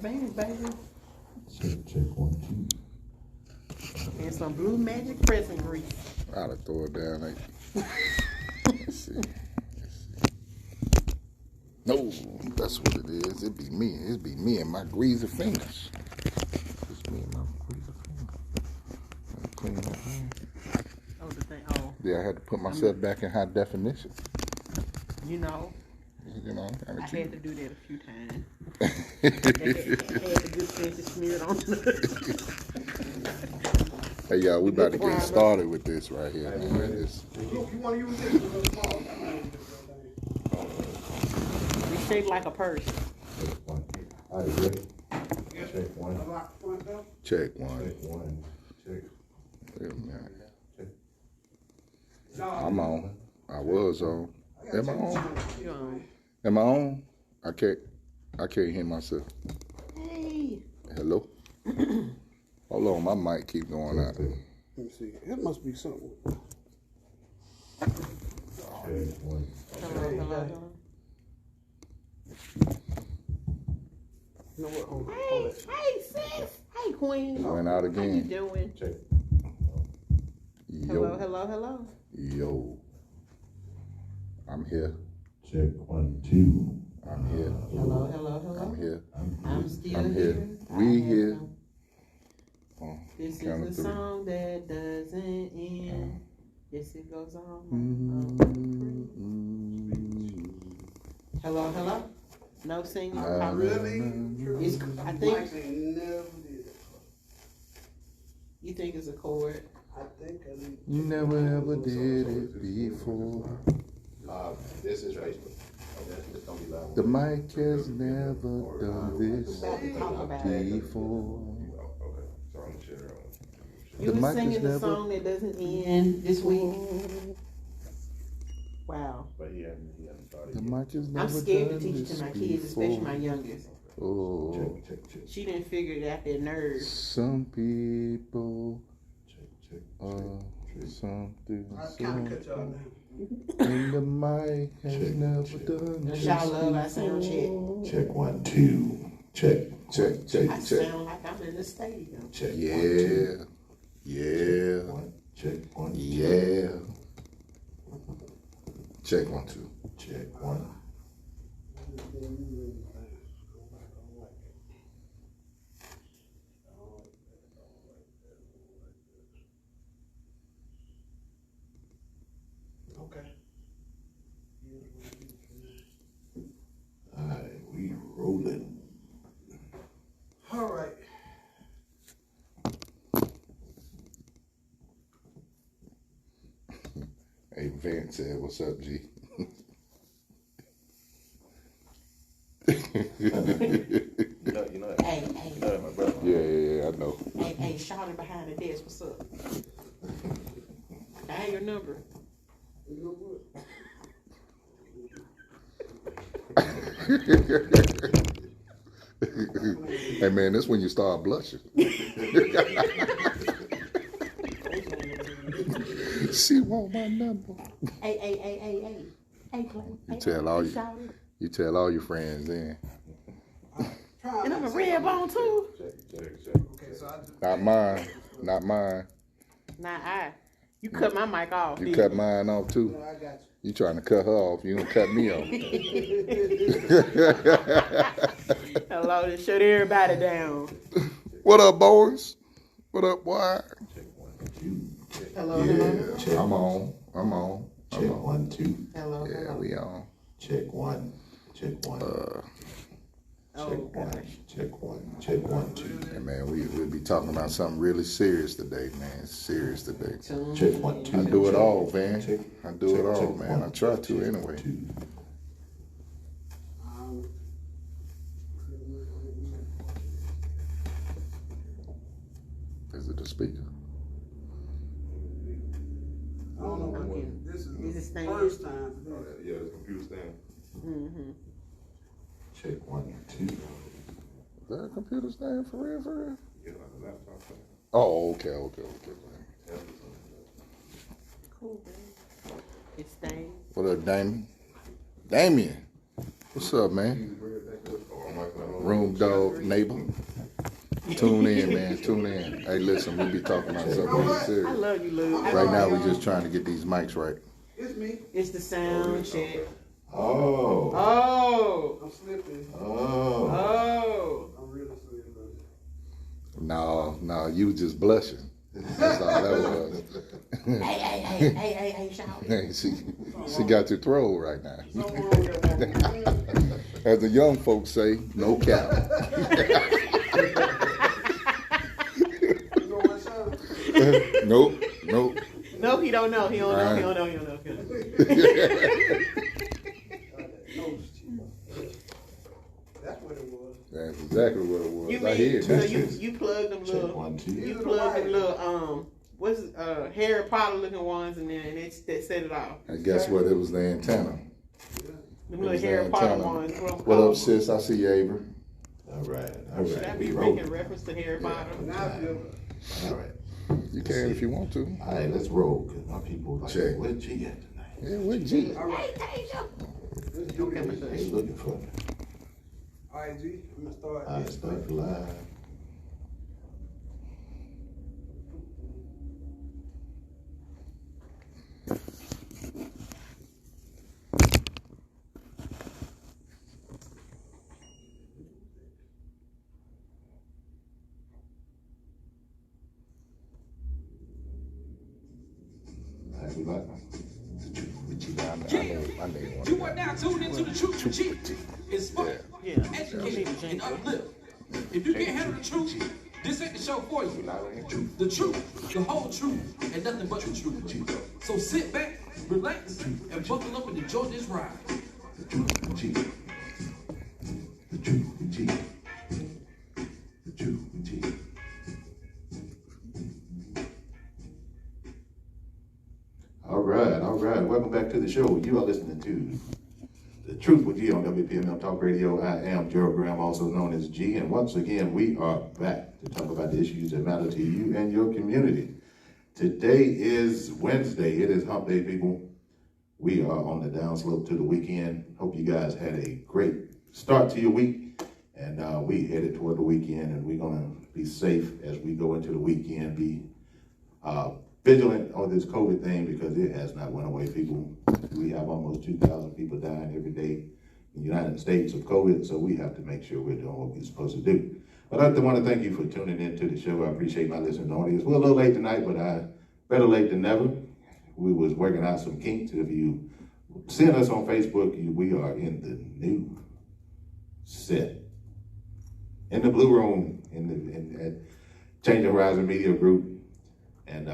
Baby. Check 1, 2. And some Blue Magic pressing grease. I'd have throw it down like. Let's see. No, that's what it is. It be me. It be me and my greasy fingers. It's me and my greasy fingers. Clean that hand. Oh, the thing. Oh, Yeah, I had to put myself back in high definition. you know, You know, I had to do that a few times. I Had the good fancy smeared on. Hey, y'all, we about to get started with this right here, man. It's, Look, you want to use this? It's shaped like a purse. Check 1. All right, ready? Check 1. check one. Check 1. Check. Wait a minute. Check. I'm on. I was on. Am I on? You know. Am I on? I can't hear myself. Hey. Hello? Hold on, my mic keep going out. Let me see. It must be something. Check 1. Hello. You know what? Hey, sis. Hey, queen. Went out How you again. doing? Check. Hello, Yo, hello. yo. I'm here. Check 1, 2. I'm here. Hello. I'm here. I'm still I'm here. here. We here. Oh, This count is of a three. song that doesn't end. Yes, it goes on. Hello. No singing. It's, I think. You think it's a chord? You never ever did it before. This is Facebook. It's gonna be loud. The mic has never done this About to talk about it. before. Okay, so I'm gonna share it. You The were mic is singing the never- song that doesn't end this week. Wow. But he hadn't started. The mic has never I'm scared to done teach it this to my kids, especially my before. youngest. Oh, Check. She didn't figure it out, that nerd. some people Check. something I so. kind of cut y'all down. And the mic has Check, never check. done Don't this y'all love our sound check? Check 1, 2. Check. Check. I sound like I'm in the stadium. Check. Yeah, 1, 2. Check 1. yeah. Check 1, 2. Check 1. Okay. All right, we rolling. All right. Hey, Vance said, "What's up, G?" You know that. Hey, My brother. Yeah, I know. hey, shouting behind the desk, what's up? I have your number. Hey, man, that's when you start blushing. She want my number. Hey, Clay. You tell all your friends then. And I'm a red bone too. Okay, so I just. Not mine. Not mine. Nah, you cut my mic off. You didn't cut mine off too. I got you. You trying to cut her off. You don't cut me off. Hello, to shut everybody down. What up, boys? What up, boy? Check 1, 2. Hello. Yeah, I'm on. Check 1, 2. Hello. Yeah, we on. Check 1. Check 1. Oh, gosh. Check 1. Check 1, 2. Hey, man, we'll be talking about something really serious today, man. Serious today. Check 1, 2. I do it all, man. Check. I do it all, Check man. I 1, try to anyway. 2. Is it the speaker? I don't know Okay. what this Is it is the staying? first time for this. Yeah, the computer stand. Mm-hmm. Check 1, 2. Is that a computer stand for real, for real? Yeah, like a laptop stand. Oh, okay. Cool, man. It stays. What up, Damien? Damien, what's up, man? room dog neighbor. Tune in, man. Tune in. Hey, listen, we be talking about something really I serious. love you, Lou. Right now, we just trying to get these mics right. It's me. It's the sound check. Oh. Oh. I'm slipping. Oh. Oh. I'm really slipping. No, you was just blushing. That's all that was. Hey, shout. Hey, she got your throat right now. Something wrong with that woman. As the young folks say, no cap. You know what, Sean? Nope. No, he don't know. He don't know. Right. He don't know. He don't know. That's what it was. That's exactly what it was. You I hear mean so that. you plug them Check little 1, 2. you plug them little what's Harry Potter looking ones in there and they set it off. And guess what? It was the antenna. Them It little was the Harry Potter antenna. ones. What up, sis? I see you, Avery. All right. Should I We be roll. making reference to Harry Potter? Now I feel All right. You can if you want to. All right, let's roll. Cause my people like, Check. where G at tonight? Yeah, with G. all right. Let's do this. They looking for me. All right, G. I'm gonna start. All right, start the live. All right, we live. I need one. You are now tuned into the truth with G. Inspire, Yeah. educate, and uplift. If you can't handle the truth, this ain't the show for you. The truth, the whole truth, and nothing but the truth. So sit back, relax, and buckle up and enjoy this ride. The truth with G. The truth with G. The truth with G. All right. Welcome back to the show. You are listening to The Truth with G on WPMM Talk Radio. I am Gerald Graham, also known as G, and once again, we are back to talk about the issues that matter to you and your community. Today is Wednesday. It is Hump Day, people. We are on the downslope to the weekend. Hope you guys had a great start to your week, and we headed toward the weekend, and we're going to be safe as we go into the weekend. Be vigilant on this COVID thing because it has not went away, people. We have almost 2,000 people dying every day in the United States of COVID, so we have to make sure we're doing what we're supposed to do. But I want to thank you for tuning into the show. I appreciate my listening audience. We're a little late tonight, but better late than never. We was working out some kinks. If you send us on Facebook, we are in the new set. In the Blue Room, at Change Horizon Media Group. And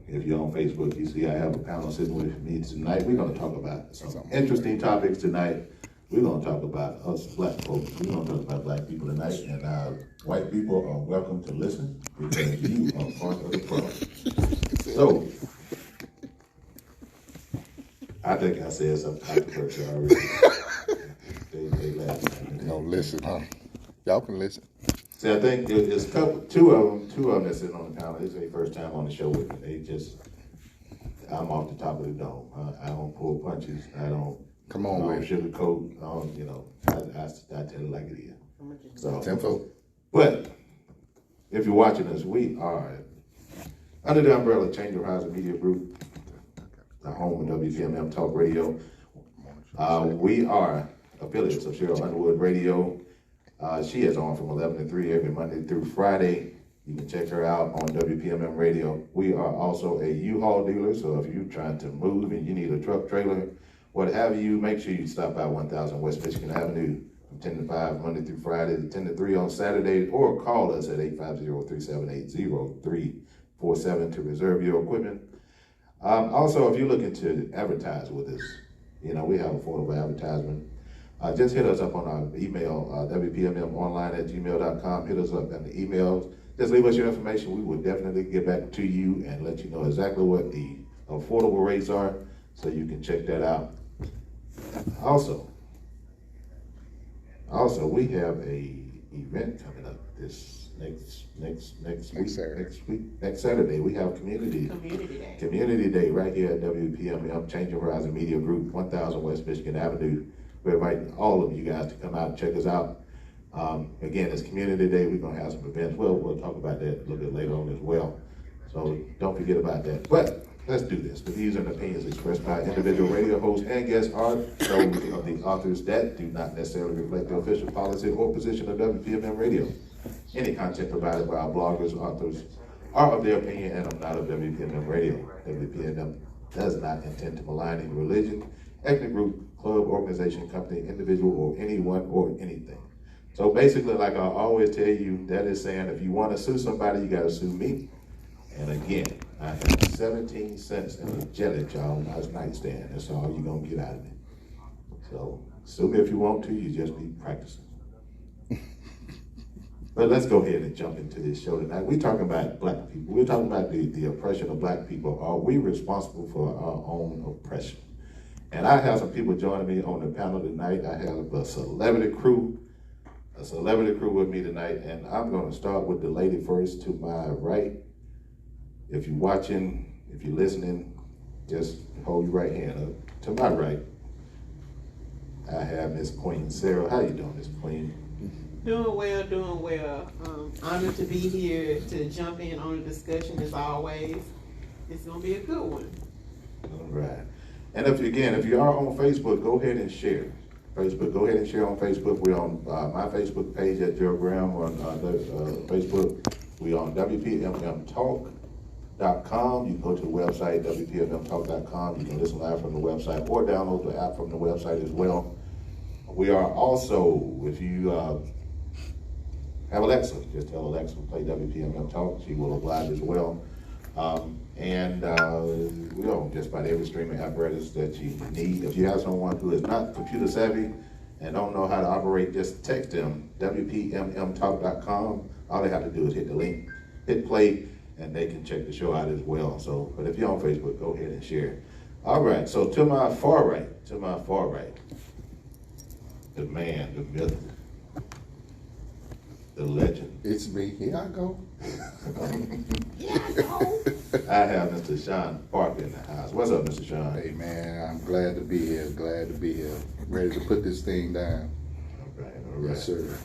if you're on Facebook, you see I have a panel sitting with me tonight. We're going to talk about some interesting topics tonight. We're going to talk about us black folks. We're going to talk about black people tonight. And white people are welcome to listen because you are part of the problem. So, I think I said something controversial already. They laughed. No, listen, huh? Y'all can listen. See, I think there's two of them that's sitting on the panel. This is their first time on the show with me. I'm off the top of the dome. I don't pull punches. I don't sugarcoat. I tell it like it is. So, Tempo. but if you're watching us, we are under the umbrella Change Horizon Media Group, the home of WPMM Talk Radio. We are affiliates of Cheryl Underwood Radio. She is on from 11 to 3 every Monday through Friday. You can check her out on WPMM Radio. We are also a U-Haul dealer, so if you're trying to move and you need a truck, trailer, what have you, make sure you stop by 1000 West Michigan Avenue from 10 to 5 Monday through Friday, 10 to 3 on Saturday, or call us at 850-378-0347 to reserve your equipment. Also, if you're looking to advertise with us, we have affordable advertisement. Just hit us up on our email, wpmmonline@gmail.com. Hit us up on the emails. Just leave us your information. We will definitely get back to you and let you know exactly what the affordable rates are so you can check that out. Also, we have a event coming up this next Saturday. We have Community Day right here at WPMM, Change Horizon Media Group, 1000 West Michigan Avenue. We're inviting all of you guys to come out and check us out. Again, it's Community Day. We're gonna have some events. Well, we'll talk about that a little bit later on as well. So don't forget about that. But let's do this. The views and opinions expressed by individual radio hosts and guests are those of the authors that do not necessarily reflect the official policy or position of WPMM Radio. Any content provided by our bloggers, authors, are of their opinion and are not of WPMM Radio. WPMM does not intend to malign any religion, ethnic group, club, organization, company, individual, or anyone or anything. So basically, like I always tell you, that is saying if you want to sue somebody, you got to sue me. And again, I have 17 cents in a jelly jar on my nightstand. That's all you're going to get out of me. So sue me if you want to, you just be practicing. But let's go ahead and jump into this show tonight. We're talking about black people. We're talking about the oppression of black people. Are we responsible for our own oppression? And I have some people joining me on the panel tonight. I have a celebrity crew with me tonight. And I'm going to start with the lady first to my right. If you're watching, if you're listening, just hold your right hand up. To my right, I have Miss Queen Sarah. How you doing, Miss Queen? Doing well, doing well. Honored to be here to jump in on the discussion as always. It's gonna be a good one. All right. And if you are on Facebook, go ahead and share. Go ahead and share on Facebook. We're on my Facebook page at Gerald Graham on Facebook. We're on WPMMtalk.com. You can go to the website, WPMMtalk.com. You can listen live from the website or download the app from the website as well. We are also, if you have Alexa, just tell Alexa to play WPMM Talk. She will oblige as well. We're on just about every streaming apparatus that you need. If you have someone who is not computer savvy and don't know how to operate, just text them, WPMMtalk.com. All they have to do is hit the link, hit play, and they can check the show out as well. So, but if you're on Facebook, go ahead and share. All right, so to my far right, the man, the myth, the legend. It's me. Here I go. I have Mr. Sean Parker in the house. What's up, Mr. Sean? Hey man, I'm glad to be here. Ready to put this thing down. All right. Yes, sir.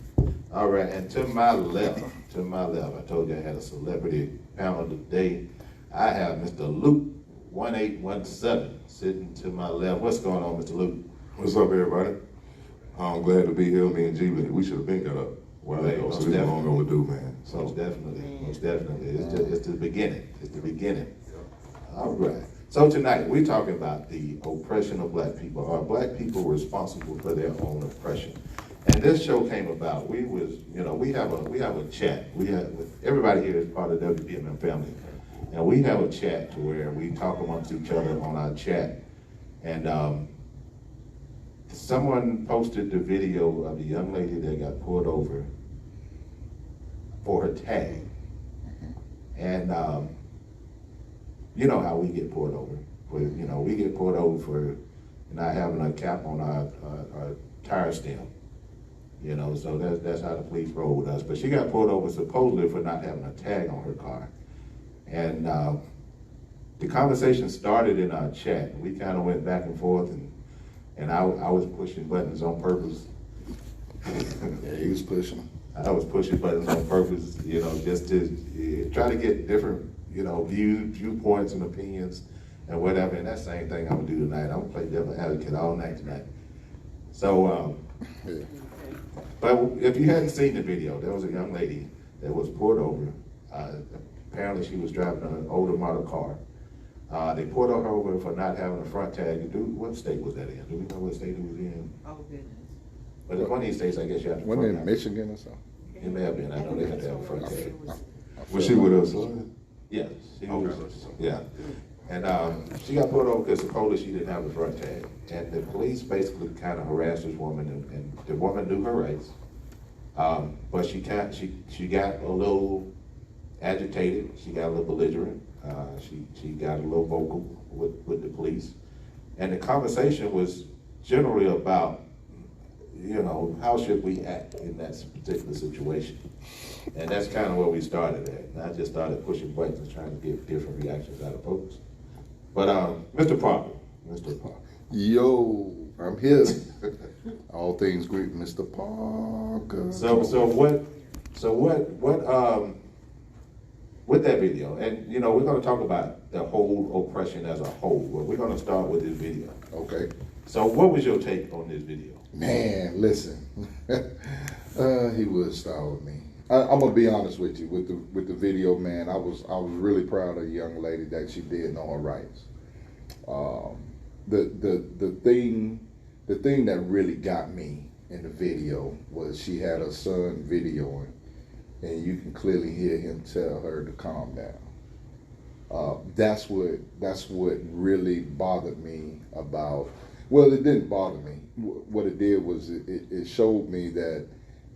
All right, and to my left, I told you I had a celebrity panel today. I have Mr. Luke 1817 sitting to my left. What's going on, Mr. Luke? What's up, everybody? I'm glad to be here. Me and G, we should have been got up. Well, Right, so most this is long definitely. overdue, man. Most definitely. It's the beginning. All right. So tonight we're talking about the oppression of black people. Are black people responsible for their own oppression? And this show came about. We have a chat. Everybody here is part of the WPMM family, and we have a chat to where we talk amongst each other on our chat. And someone posted the video of a young lady that got pulled over for her tag. And you know how we get pulled over. We get pulled over for not having a cap on our tire stem. So that's how the police roll with us. But she got pulled over supposedly for not having a tag on her car. And the conversation started in our chat. We kind of went back and forth, and I was pushing buttons on purpose. Yeah, he was pushing. I was pushing buttons on purpose, just to try to get different, viewpoints and opinions and whatever. And that same thing I'm gonna do tonight. I'm gonna play devil's advocate all night tonight. So, Yeah. but if you hadn't seen the video, there was a young lady that was pulled over. Apparently she was driving an older model car. They pulled her over for not having a front tag. What state was that in? Do we know what state it was in? Oh goodness. But in one of these states, I guess you have to. Wasn't it in Michigan or something? It may have been. I know they had to have a front tag. Was she with us? Yeah, she was. Okay. Yeah, and she got pulled over because supposedly she didn't have a front tag, and the police basically kind of harassed this woman, and the woman knew her rights, but she got a little agitated. She got a little belligerent. She got a little vocal with the police, and the conversation was generally about, how should we act in that particular situation? And that's kind of where we started at. And I just started pushing buttons and trying to get different reactions out of folks. But Mr. Parker. Yo, I'm here. All things great, Mr. Parker. With that video, and you know, we're gonna talk about the whole oppression as a whole, but we're gonna start with this video. Okay. So what was your take on this video? Man, listen. He would start with me. I'm gonna be honest with you. With the video, man, I was really proud of the young lady that she did know her rights. The thing that really got me in the video was she had her son videoing, and you can clearly hear him tell her to calm down. That's what really bothered me about. Well, it didn't bother me. What it did was it showed me that,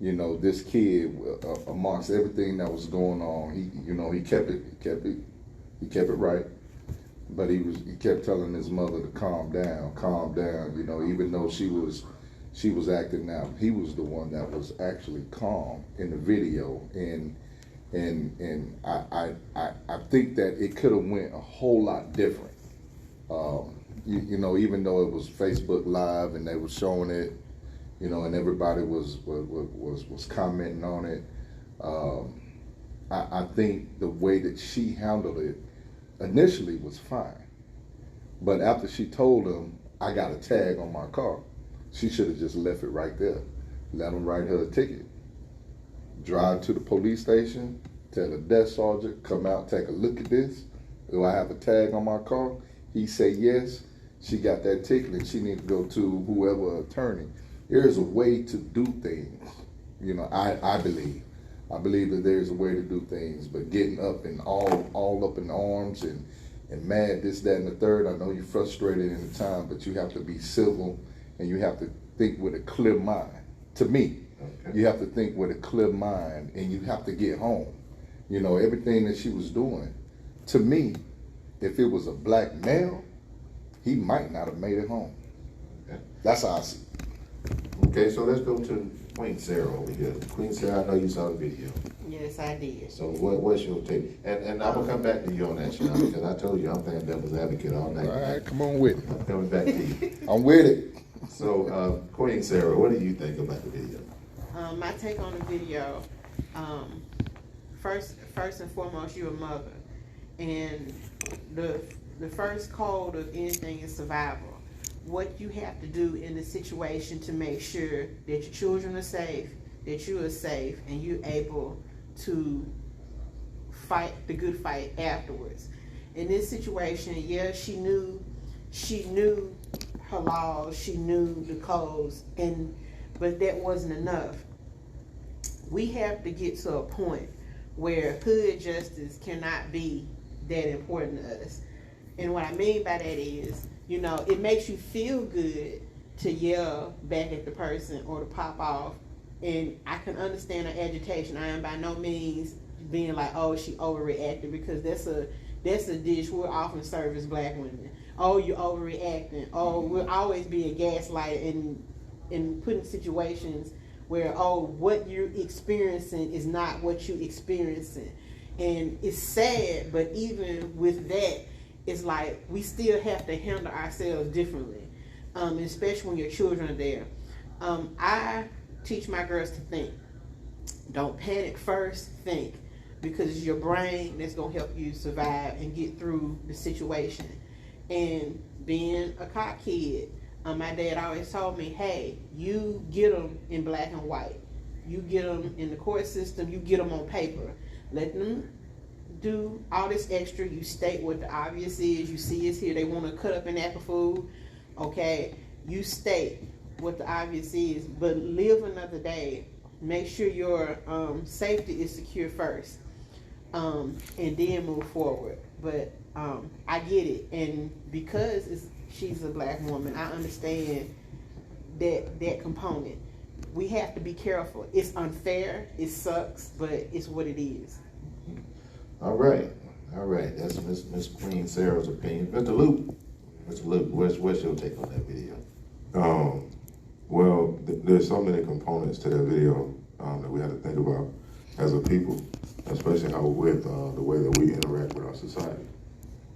you know, this kid, amongst everything that was going on, he kept it right. But he kept telling his mother to calm down. You know, even though she was acting out, he was the one that was actually calm in the video. And I think that it could have went a whole lot different. You know, even though it was Facebook Live and they were showing it, you know, and everybody was commenting on it. I think the way that she handled it initially was fine, but after she told him, I got a tag on my car, she should have just left it right there. Let him write her a ticket. Drive to the police station, tell the desk sergeant, come out, take a look at this. Do I have a tag on my car? He say yes. She got that ticket and she need to go to whoever attorney. There's a way to do things. You know, I believe that there's a way to do things, but getting up and all up in arms and mad, this, that, and the third, I know you're frustrated in the time, but you have to be civil and you have to think with a clear mind. To me, okay. You have to think with a clear mind and you have to get home. You know, everything that she was doing, to me, if it was a black male, he might not have made it home. Okay. That's how I see it. Okay, so let's go to Queen Sarah over here. Queen Sarah, I know you saw the video. Yes, I did. So what's your take? And I'm gonna come back to you on that, Sean, because I told you I'm playing devil's advocate all night. All right, come on with it. I'm coming back to you. I'm with it. So, Queen Sarah, what do you think about the video? My take on the video, first and foremost, you're a mother, and the first code of anything is survival. What you have to do in the situation to make sure that your children are safe, that you are safe, and you're able to fight the good fight afterwards. In this situation, yeah, she knew her laws, she knew the codes, but that wasn't enough. We have to get to a point where hood justice cannot be that important to us. And what I mean by that is, you know, it makes you feel good to yell back at the person or to pop off. And I can understand her agitation. I am by no means being like, oh, she overreacted, because that's a dish we're often served as black women. Oh, you're overreacting. Oh, we'll always be a gaslight and put in situations where, oh, what you're experiencing is not what you're experiencing. And it's sad, but even with that, it's like we still have to handle ourselves differently, especially when your children are there. I teach my girls to think. Don't panic first, think, because it's your brain that's going to help you survive and get through the situation. And being a cop kid, my dad always told me, hey, you get them in black and white. You get them in the court system, you get them on paper. Let them do all this extra. You state what the obvious is. You see it's here. They want to cut up an apple food. Okay, you state what the obvious is, but live another day. Make sure your safety is secure first, and then move forward. But I get it, and because she's a black woman, I understand that component. We have to be careful. It's unfair. It sucks, but it's what it is. All right. That's Miss Queen Sarah's opinion. Mr. Luke, what's your take on that video? Well, there's so many components to that video that we have to think about as a people, especially how with the way that we interact with our society.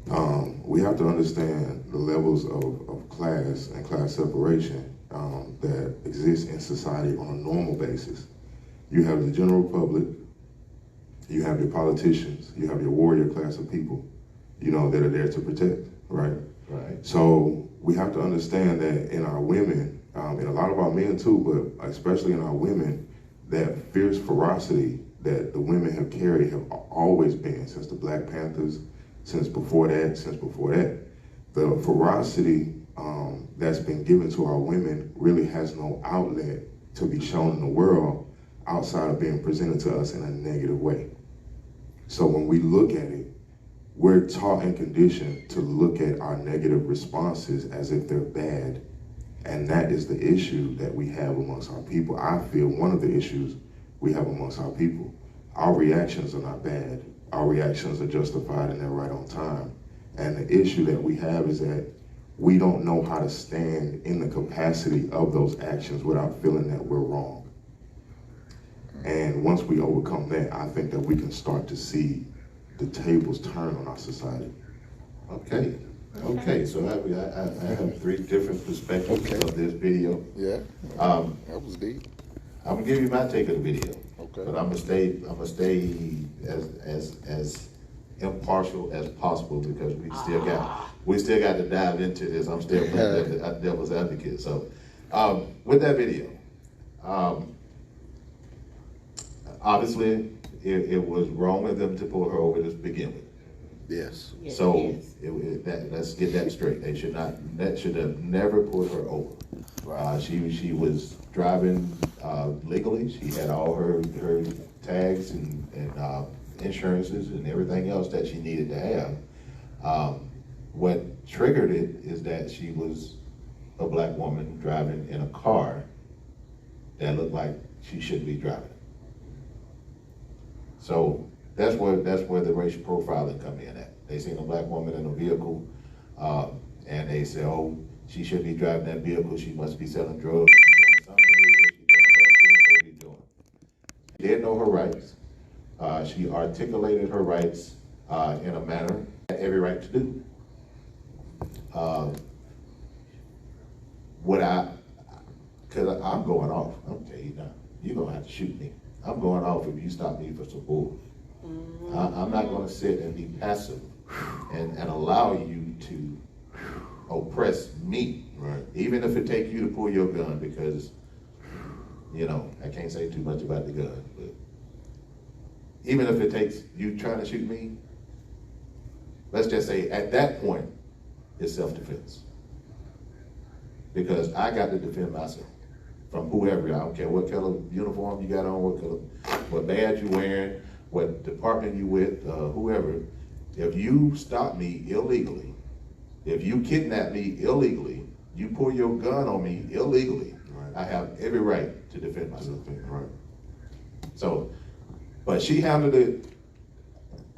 We have to understand the levels of class and class separation that exist in society on a normal basis. You have the general public, you have your politicians, you have your warrior class of people, you know, that are there to protect, right? Right. So we have to understand that in our women, and a lot of our men too, but especially in our women, that fierce ferocity that the women have carried have always been since the Black Panthers, since before that. The ferocity that's been given to our women really has no outlet to be shown in the world outside of being presented to us in a negative way. So when we look at it, we're taught and conditioned to look at our negative responses as if they're bad. And that is the issue that we have amongst our people. I feel one of the issues we have amongst our people. Our reactions are not bad. Our reactions are justified and they're right on time. And the issue that we have is that we don't know how to stand in the capacity of those actions without feeling that we're wrong. And once we overcome that, I think that we can start to see the tables turn on our society. Okay. Okay, so I have three different perspectives Okay. of this video. Yeah, that was deep. I'm gonna give you my take of the video. Okay. But I'm gonna stay as impartial as possible because we still got to dive into this. I'm still playing devil's advocate. So with that video, obviously it was wrong of them to pull her over to begin with. Yes. Yes, So yes. let's get that straight. That should have never pulled her over. She was driving legally. She had all her tags and insurances and everything else that she needed to have. What triggered it is that she was a Black woman driving in a car that looked like she shouldn't be driving. So that's where the racial profiling come in at. They seen a Black woman in a vehicle, and they say, oh, she shouldn't be driving that vehicle. She must be selling drugs. She's doing something illegal. She's doing something she ain't supposed to be doing. She did know her rights. She articulated her rights in a manner that every right to do. Because I'm going off. I'm telling you now, you're going to have to shoot me. I'm going off if you stop me for some bull. I'm not going to sit and be passive and allow you to oppress me. Right. Even if it takes you to pull your gun, because, you know, I can't say too much about the gun, but even if it takes you trying to shoot me, let's just say at that point, it's self-defense. Because I got to defend myself from whoever. I don't care what color uniform you got on, what badge you wearing, what department you with, whoever. If you stop me illegally, if you kidnap me illegally, you pull your gun on me illegally, Right. I have every right to defend myself. Right. So, but she handled it,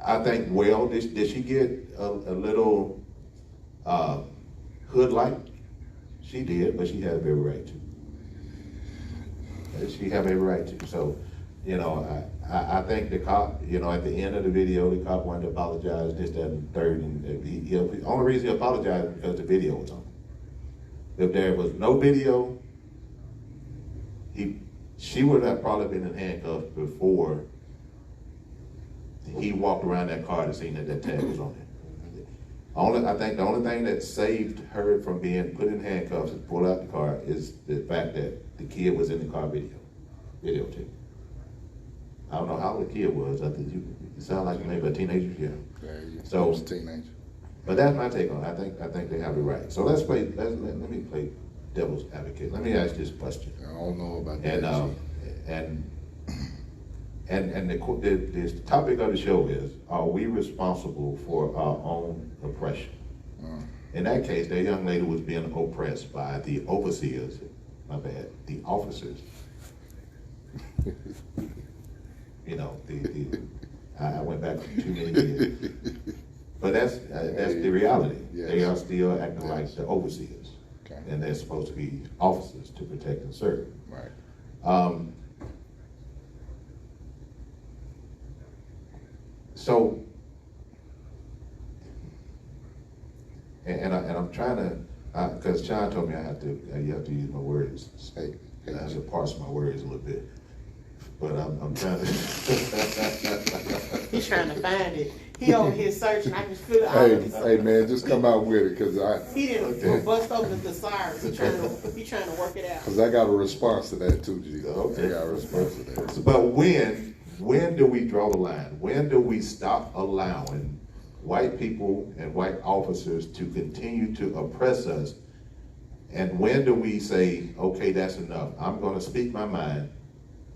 I think, well. Did she get a little hoodlike? She did, but she had every right to. She had every right to. So, you know, I think the cop, you know, at the end of the video, the cop wanted to apologize, this, that, and third. And the only reason he apologized was because the video was on. If there was no video, she would have probably been in handcuffs before he walked around that car to see that tag was on it. I think the only thing that saved her from being put in handcuffs and pulled out the car is the fact that the kid was in the car videotape. I don't know how old the kid was. I think you sound like maybe a teenager. Yeah. So was a teenager. But that's my take on it. I think they have it right. So let me play devil's advocate. Let me ask this question. I don't know about that. And the topic of the show is: are we responsible for our own oppression? In that case, that young lady was being oppressed by the overseers. My bad. The officers. You know, I went back too many years. But that's the reality. Yes. They are still acting like the overseers. Okay. And they're supposed to be officers to protect and serve. Right. So I'm trying to, because Sean told me you have to use my words. Hey, I have to parse my words a little bit. But I'm trying to. He's trying to find it. He over here searching. I can feel it. all of his- Hey, man, just come out with it, He didn't Okay. bust open the thesaurus. He trying to work it out. cause I got a response to that too, G. Okay. I got a response to that. But when do we draw the line? When do we stop allowing white people and white officers to continue to oppress us? And when do we say, okay, that's enough? I'm going to speak my mind.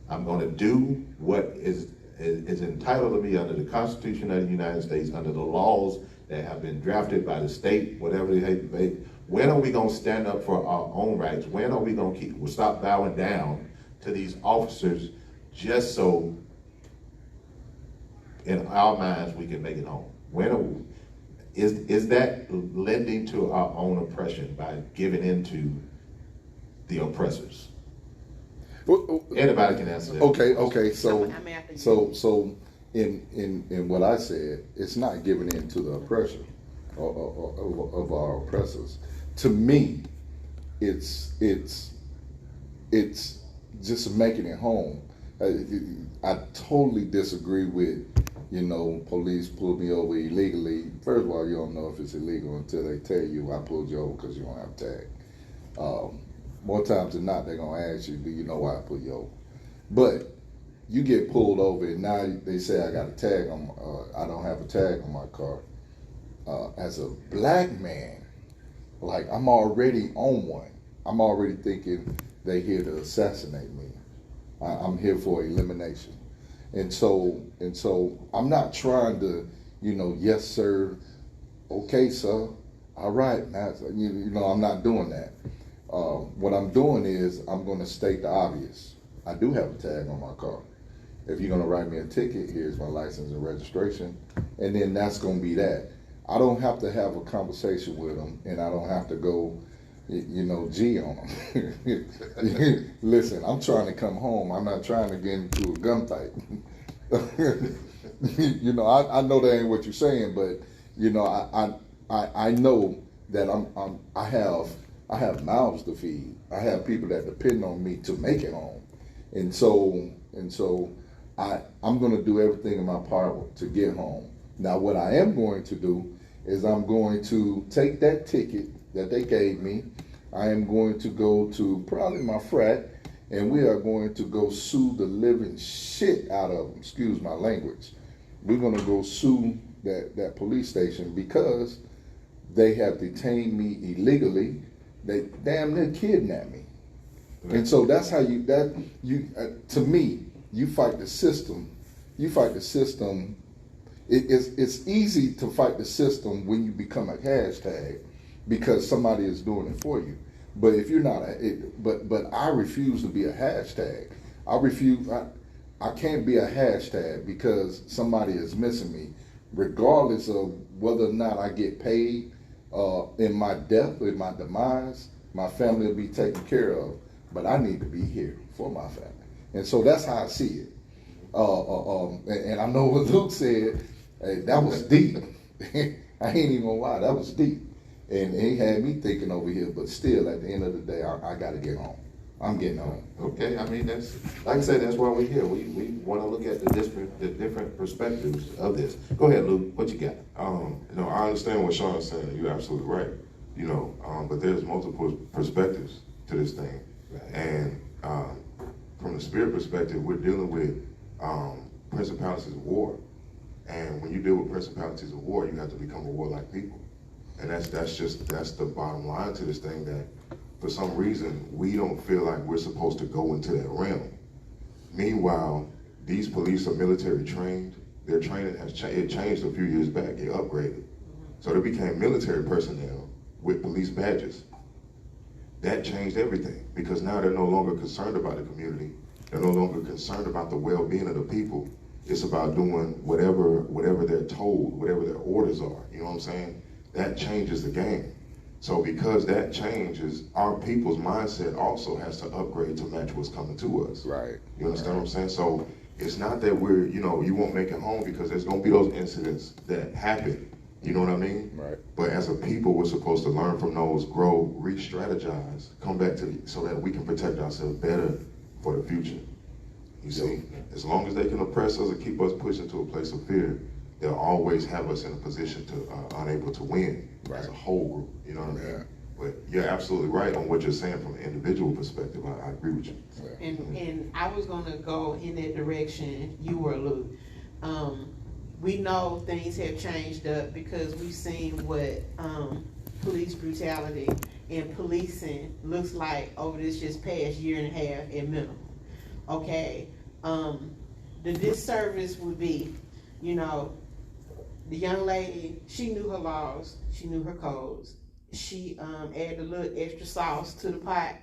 I'm going to do what is entitled to me under the Constitution of the United States, under the laws that have been drafted by the state, whatever they be. When are we going to stand up for our own rights? When are we going to stop bowing down to these officers just so in our minds we can make it home? When are we, is that lending to our own oppression by giving into the oppressors? Anybody can answer that. Okay, so I'm after you. so in what I said, it's not giving in to the oppression of our oppressors. To me, it's just making it home. I totally disagree with, police pulled me over illegally. First of all, you don't know if it's illegal until they tell you I pulled you over because you don't have a tag. More times than not, they're gonna ask you, do you know why I pulled you over? But you get pulled over and now they say I got a tag on, I don't have a tag on my car. As a black man, like I'm already on one. I'm already thinking they here to assassinate me. I'm here for elimination. And so I'm not trying to, yes sir, okay sir, all right, master. I'm not doing that. What I'm doing is I'm going to state the obvious. I do have a tag on my car. If you're going to write me a ticket, here's my license and registration, and then that's going to be that. I don't have to have a conversation with them, and I don't have to go, G on them. Listen, I'm trying to come home. I'm not trying to get into a gunfight. I know that ain't what you're saying, but I know that I have mouths to feed. I have people that depend on me to make it home. And so I'm going to do everything in my power to get home. Now, what I am going to do is I'm going to take that ticket that they gave me. I am going to go to probably my frat, and we are going to go sue the living shit out of them. Excuse my language. We're going to go sue that police station because they have detained me illegally. They damn near kidnapped me. And so that's how to me, you fight the system. You fight the system. It's easy to fight the system when you become a hashtag because somebody is doing it for you. But if you're not, but I refuse to be a hashtag. I can't be a hashtag because somebody is missing me, regardless of whether or not I get paid. In my death, in my demise, my family will be taken care of. But I need to be here for my family, and so that's how I see it. And I know what Luke said. Hey, that was deep. I ain't even gonna lie, that was deep. And he had me thinking over here, but still, at the end of the day, I got to get home. I'm getting home. Okay, I mean, that's, like I said, that's why we're here. We want to look at the different perspectives of this. Go ahead, Luke, what you got? I understand what Sean is saying. You're absolutely right. But there's multiple perspectives to this thing. Right. And from the spirit perspective, we're dealing with principalities of war. And when you deal with principalities of war, you have to become a warlike people. And that's the bottom line to this thing, that for some reason, we don't feel like we're supposed to go into that realm. Meanwhile, these police are military trained. Their training has changed a few years back. It upgraded. So they became military personnel with police badges. That changed everything because now they're no longer concerned about the community. They're no longer concerned about the well-being of the people. It's about doing whatever they're told, whatever their orders are. You know what I'm saying? That changes the game. So because that changes, our people's mindset also has to upgrade to match what's coming to us. Right. You understand what I'm saying? So it's not that you won't make it home, because there's going to be those incidents that happen. You know what I mean? Right. But as a people, we're supposed to learn from those, grow, re-strategize, come back so that we can protect ourselves better for the future. You see, as long as they can oppress us or keep us pushing to a place of fear, they'll always have us in a position to unable to win as a whole group. You know what I mean? But you're absolutely right on what you're saying from an individual perspective. I agree with you. And I was gonna go in that direction you were, Luke. We know things have changed up because we've seen what police brutality and policing looks like over this just past year and a half at minimum. Okay, the disservice would be, you know, the young lady, she knew her laws, she knew her codes, she added a little extra sauce to the pot,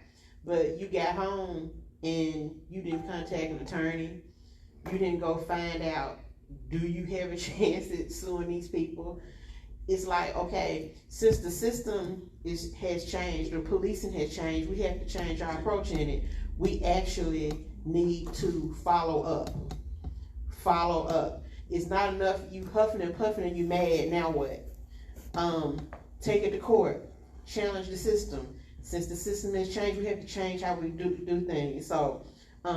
but you got home and you didn't contact an attorney, you didn't go find out, do you have a chance at suing these people? It's like, okay, since the system has changed, the policing has changed, we have to change our approach in it. We actually need to follow up. Follow up. It's not enough you huffing and puffing and you mad, now what? Take it to court, challenge the system. Since the system has changed, we have to change how we do things. So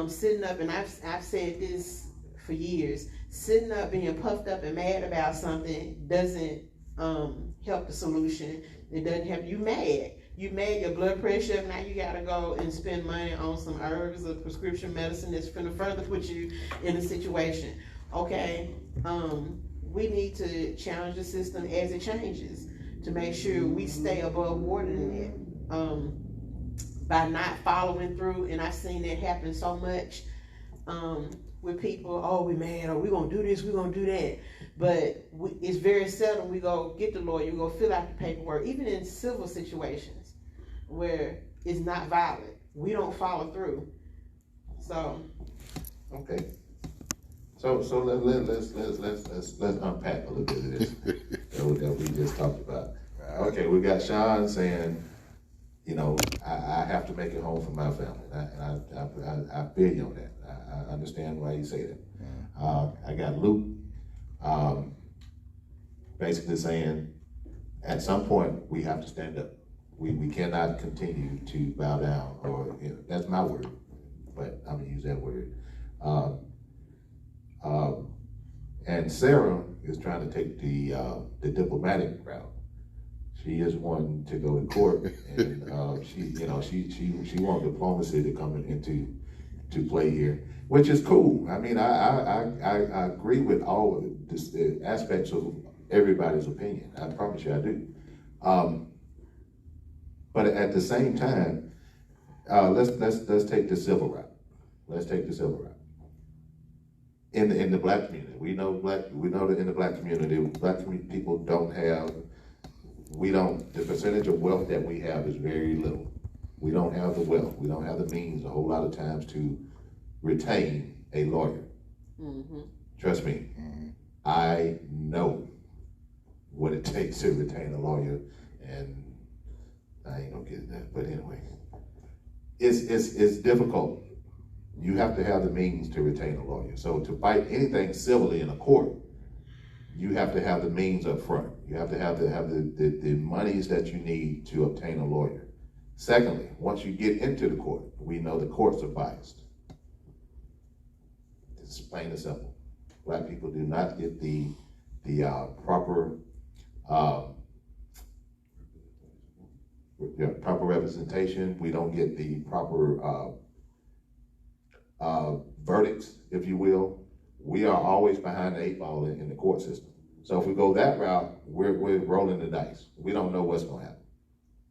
sitting up, and I've said this for years, sitting up being puffed up and mad about something doesn't help the solution. It doesn't help you mad. You mad, your blood pressure up, now you gotta go and spend money on some herbs or prescription medicine that's gonna further put you in a situation. Okay, we need to challenge the system as it changes to make sure we stay above water than that. By not following through, and I've seen that happen so much with people, oh, we mad, or we gonna do this, we gonna do that. But it's very seldom we go get the lawyer, we go fill out the paperwork, even in civil situations where it's not violent. We don't follow through. So. Okay. So let's unpack a little bit of this that we just talked about. Okay, we got Sean saying, you know, I have to make it home for my family, and I feel you on that. I understand why you say that. I got Luke basically saying, at some point we have to stand up. We cannot continue to bow down, or you know, that's my word, but I'm gonna use that word. And Sarah is trying to take the diplomatic route. She is one to go to court, and she wants diplomacy to come into play here, which is cool. I mean, I agree with all of the aspects of everybody's opinion. I promise you, I do. But at the same time, let's take the civil route. Let's take the civil route. In the black community, we know that in the black community, people don't have. The percentage of wealth that we have is very little. We don't have the wealth. We don't have the means a whole lot of times to retain a lawyer. Mm-hmm. Trust me, I know what it takes to retain a lawyer, and I ain't gonna get into that. But anyway, it's difficult. You have to have the means to retain a lawyer. So to fight anything civilly in a court, you have to have the means up front. You have to have the monies that you need to obtain a lawyer. Secondly, once you get into the court, we know the courts are biased. It's plain and simple. Black people do not get the proper representation. We don't get the proper verdicts, if you will. We are always behind the 8 ball in the court system. So if we go that route, we're rolling the dice. We don't know what's gonna happen.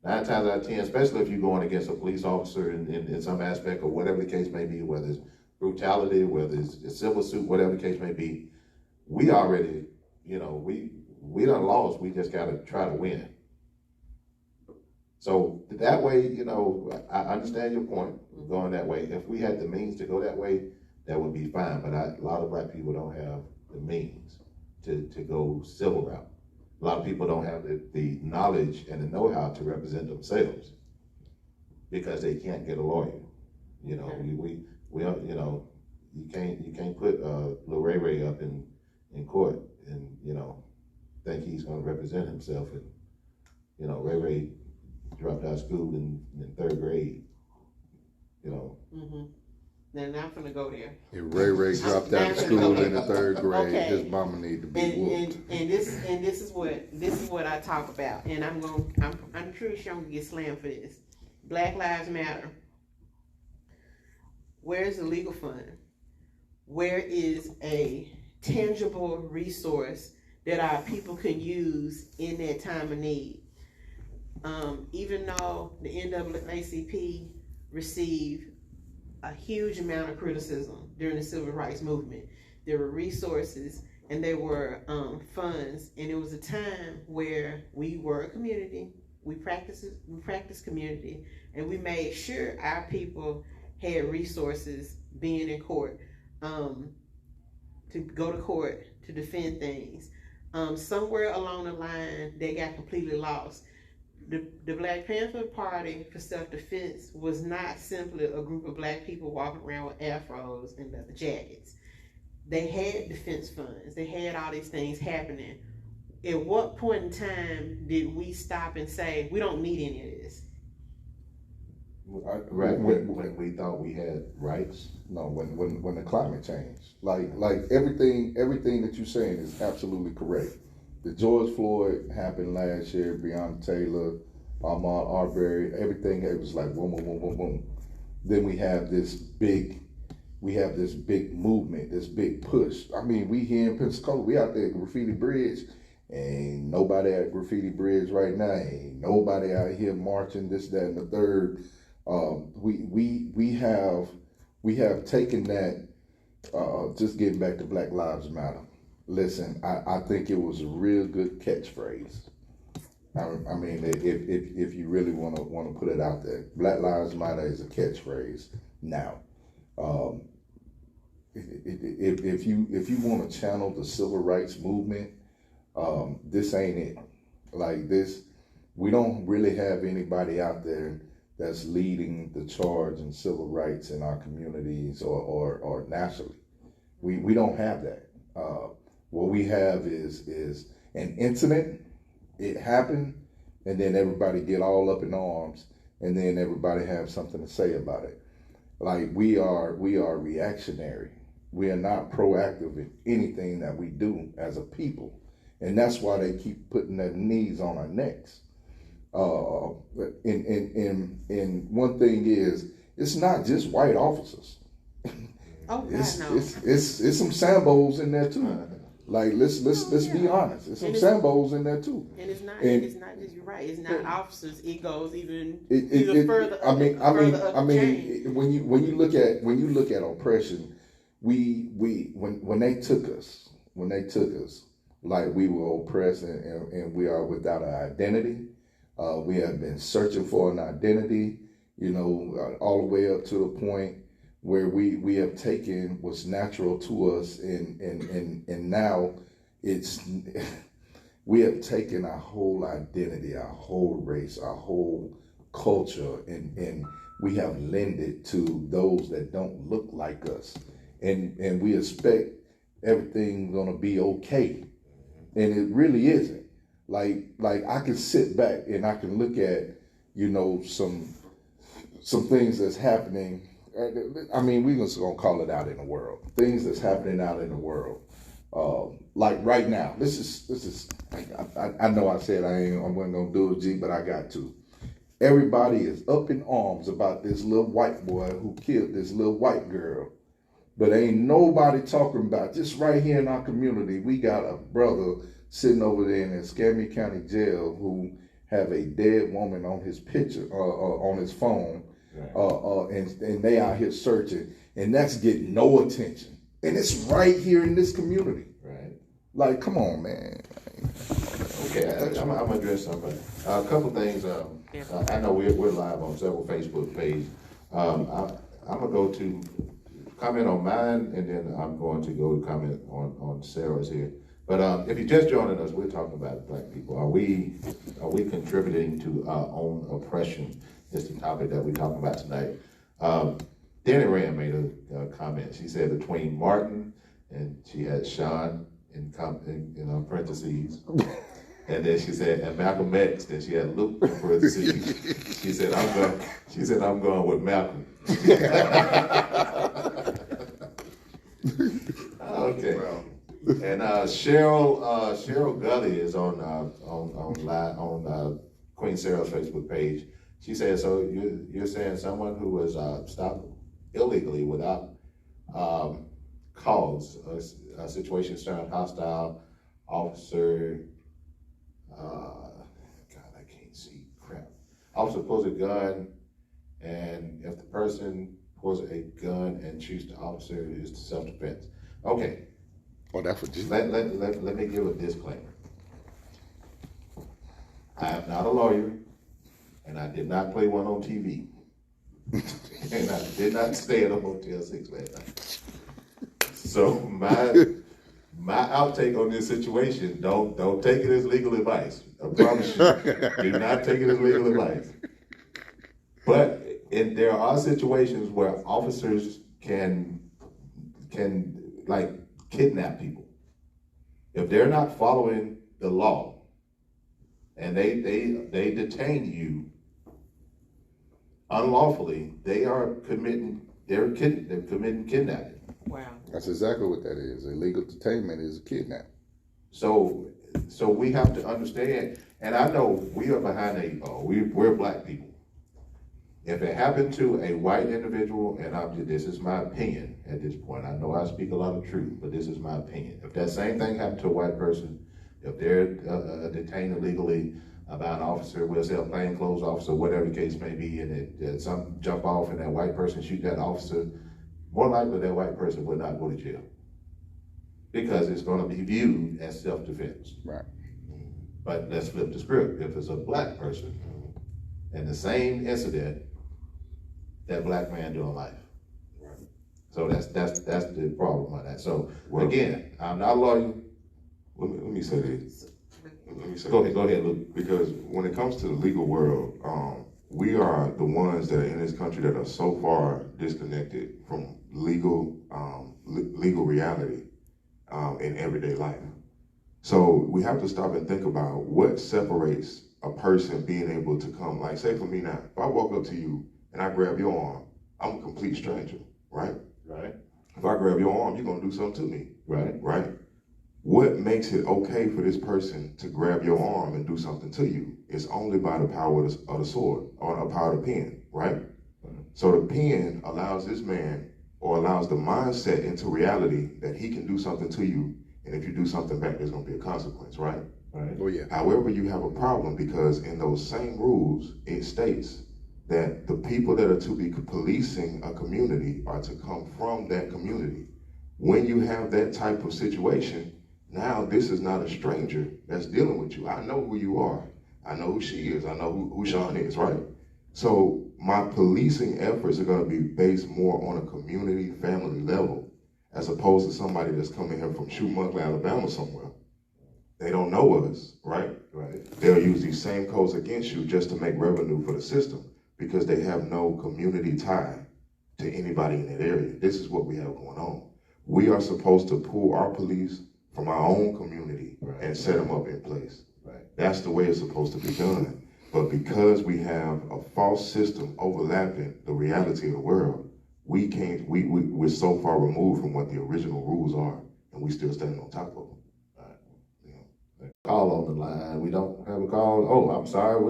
9 times out of 10, especially if you're going against a police officer in some aspect, or whatever the case may be, whether it's brutality, whether it's a civil suit, whatever the case may be, we already, we done lost. We just gotta try to win. So that way, I understand your point, going that way. If we had the means to go that way, that would be fine. But a lot of black people don't have the means to go civil route. A lot of people don't have the knowledge and the know-how to represent themselves because they can't get a lawyer. We you can't put Lil Ray Ray up in court and think he's he's gonna represent himself. And, you know, Ray dropped out of school in third grade, you know. Mm-hmm. Then I'm gonna go there. If Ray dropped out of school in the third grade, Okay. his mama need to be whooped. And this is what I talk about, and I'm pretty sure I'm gonna get slammed for this. Black Lives Matter. Where's the legal fund? Where is a tangible resource that our people can use in that time of need? Even though the NAACP received a huge amount of criticism during the civil rights movement, there were resources and there were funds, and it was a time where we were a community. We practiced community, and we made sure our people had resources being in court, to go to court to defend things. Somewhere along the line, they got completely lost. The Black Panther Party for Self-Defense was not simply a group of black people walking around with afros and leather jackets. They had defense funds. They had all these things happening. At what point in time did we stop and say, we don't need any of this? Right, when we thought we had rights. No, when the climate changed, like everything that you're saying is absolutely correct. The George Floyd happened last year, Breonna Taylor, Ahmaud Arbery, everything, it was like boom, boom, boom, boom, boom. Then we have this big movement, this big push. I mean, we here in Pensacola, we out there at Graffiti Bridge, ain't nobody at Graffiti Bridge right now, ain't nobody out here marching this, that, and the third. We have taken that, just getting back to Black Lives Matter. Listen, I think it was a real good catchphrase. I mean, if you really want to put it out there, Black Lives Matter is a catchphrase. Now, if you want to channel the civil rights movement, this ain't it. Like this, we don't really have anybody out there that's leading the charge in civil rights in our communities or nationally. We don't have that. What we have is an incident. It happened, and then everybody get all up in arms, and then everybody have something to say about it. Like we are reactionary. We are not proactive in anything that we do as a people, and that's why they keep putting their knees on our necks. And one thing is, it's not just white officers. Oh, It's God, no. it's some Sambos in there too. Like let's be honest. It's some Sambos in there too. And it's not just, you're right, it's not officers, it goes even further up the chain. when you look at oppression, when they took us, like we were oppressed and we are without an identity. We have been searching for an identity, all the way up to the point where we have taken what's natural to us and now it's we have taken our whole identity, our whole race, our whole culture, and we have lent it to those that don't look like us, and we expect everything's gonna be okay, and it really isn't. Like I can sit back and I can look at, some things that's happening. I mean, we're just gonna call it out in the world. Things that's happening out in the world. Like right now, this is. I know I said I wasn't gonna do it, G, but I got to. Everybody is up in arms about this little white boy who killed this little white girl, but ain't nobody talking about just right here in our community. We got a brother sitting over there in the Escambia County Jail who have a dead woman on his picture, on his phone, right. And they out here searching, and that's getting no attention. And it's right here in this community. Right. Like, come on, man. Okay, I'm gonna address something. A couple things. I know we're live on several Facebook pages. I'm gonna go to comment on mine, and then I'm going to go comment on Sarah's here. But if you're just joining us, we're talking about Black people. Are we contributing to our own oppression? Is the topic that we're talking about tonight. Danny Rand made a comment. She said between Martin and she had Sean in parentheses. And then she said, and Malcolm X, then she had Luke in parentheses. She said, I'm going with Malcolm. Okay. And Cheryl Gully is on Queen Sarah's Facebook page. She said, so you're saying someone who was stopped illegally without cause, a situation turned hostile, officer, God, I can't see, crap. Officer pulls a gun, and if the person pulls a gun and shoots the officer, it's self-defense. Okay. Oh, that's what you. Let me give a disclaimer. I am not a lawyer, and I did not play one on TV. And I did not stay at a Motel 6 last night. So my outtake on this situation, don't take it as legal advice. I promise you, do not take it as legal advice. But there are situations where officers can like kidnap people. If they're not following the law and they detain you unlawfully, they're committing kidnapping. Wow. That's exactly what that is. Illegal detainment is a kidnap. So we have to understand, and I know we are behind the eight ball. We're black people. If it happened to a white individual, and this is my opinion at this point, I know I speak a lot of truth, but this is my opinion. If that same thing happened to a white person, if they're detained illegally by an officer, we'll say a plainclothes officer, whatever the case may be, and some jump off and that white person shoot that officer, more likely that white person would not go to jail because it's going to be viewed as self-defense. Right. But let's flip the script. If it's a black person and the same incident, that black man doing life. Right. So that's the problem on that. So again, I'm not a lawyer. Let me say this. Go ahead, Luke. Because when it comes to the legal world, we are the ones that are in this country that are so far disconnected from legal reality in everyday life. So we have to stop and think about what separates a person being able to come, like say for me now, if I walk up to you and I grab your arm, I'm a complete stranger, right? Right. If I grab your arm, you're gonna do something to me. Right. Right? What makes it okay for this person to grab your arm and do something to you? It's only by the power of the sword or the power of the pen, right? So the pen allows this man or allows the mindset into reality that he can do something to you, and if you do something back, there's gonna be a consequence, right? Right. Oh yeah. However, you have a problem because in those same rules, it states that the people that are to be policing a community are to come from that community. When you have that type of situation, now this is not a stranger that's dealing with you. I know who you are. I know who she is. I know who Sean is, right? So my policing efforts are gonna be based more on a community, family level, as opposed to somebody that's coming here from Shoemuckle, Alabama somewhere. They don't know us, right? Right. They'll use these same codes against you just to make revenue for the system because they have no community tie to anybody in that area. This is what we have going on. We are supposed to pull our police from our own community and set them up in place. Right. That's the way it's supposed to be done. But because we have a false system overlapping the reality of the world, we can't, we're so far removed from what the original rules are, and we still standing on top of them. Call on the line. We don't have a call. Oh, I'm sorry.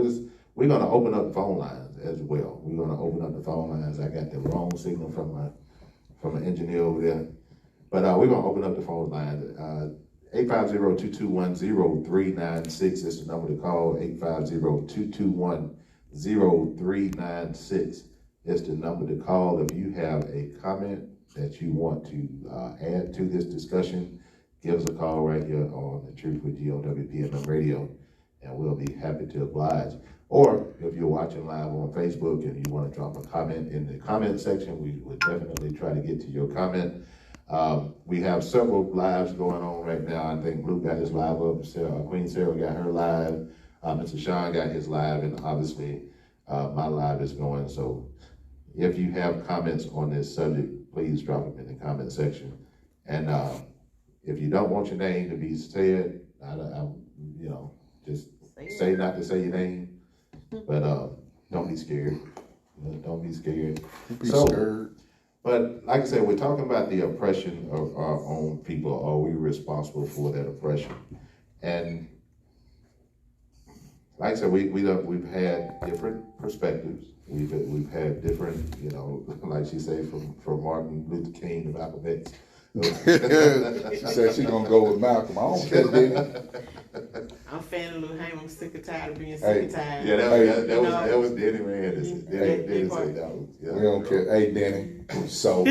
We're going to open up the phone lines as well. We're going to open up the phone lines. I got the wrong signal from an engineer over there. But we're going to open up the phone lines. 850-221-0396 is the number to call. 850-221-0396 is the number to call. If you have a comment that you want to add to this discussion, give us a call right here on The Truth with G on WPMM Radio, and we'll be happy to oblige. Or if you're watching live on Facebook and you want to drop a comment in the comment section, we would definitely try to get to your comment. We have several lives going on right now. I think Luke got his live up. Queen Sarah got her live. Mr. Sean got his live, and obviously my live is going. So if you have comments on this subject, please drop them in the comment section. And if you don't want your name to be said, just say not to say your name, but don't be scared. Don't be scared. Be scared. But like I said, we're talking about the oppression of our own people. Are we responsible for that oppression? And like I said, we've had different perspectives. We've had different, you know, like she said, from Martin Luther King to Malcolm X. She said she's gonna go with Malcolm. I don't care, Denny. I'm fanning Lil Haim. I'm sick and tired of being sick and tired. Yeah, that was Denny Rand. Denny part. said that was. Yeah. We don't care. Hey, Denny. So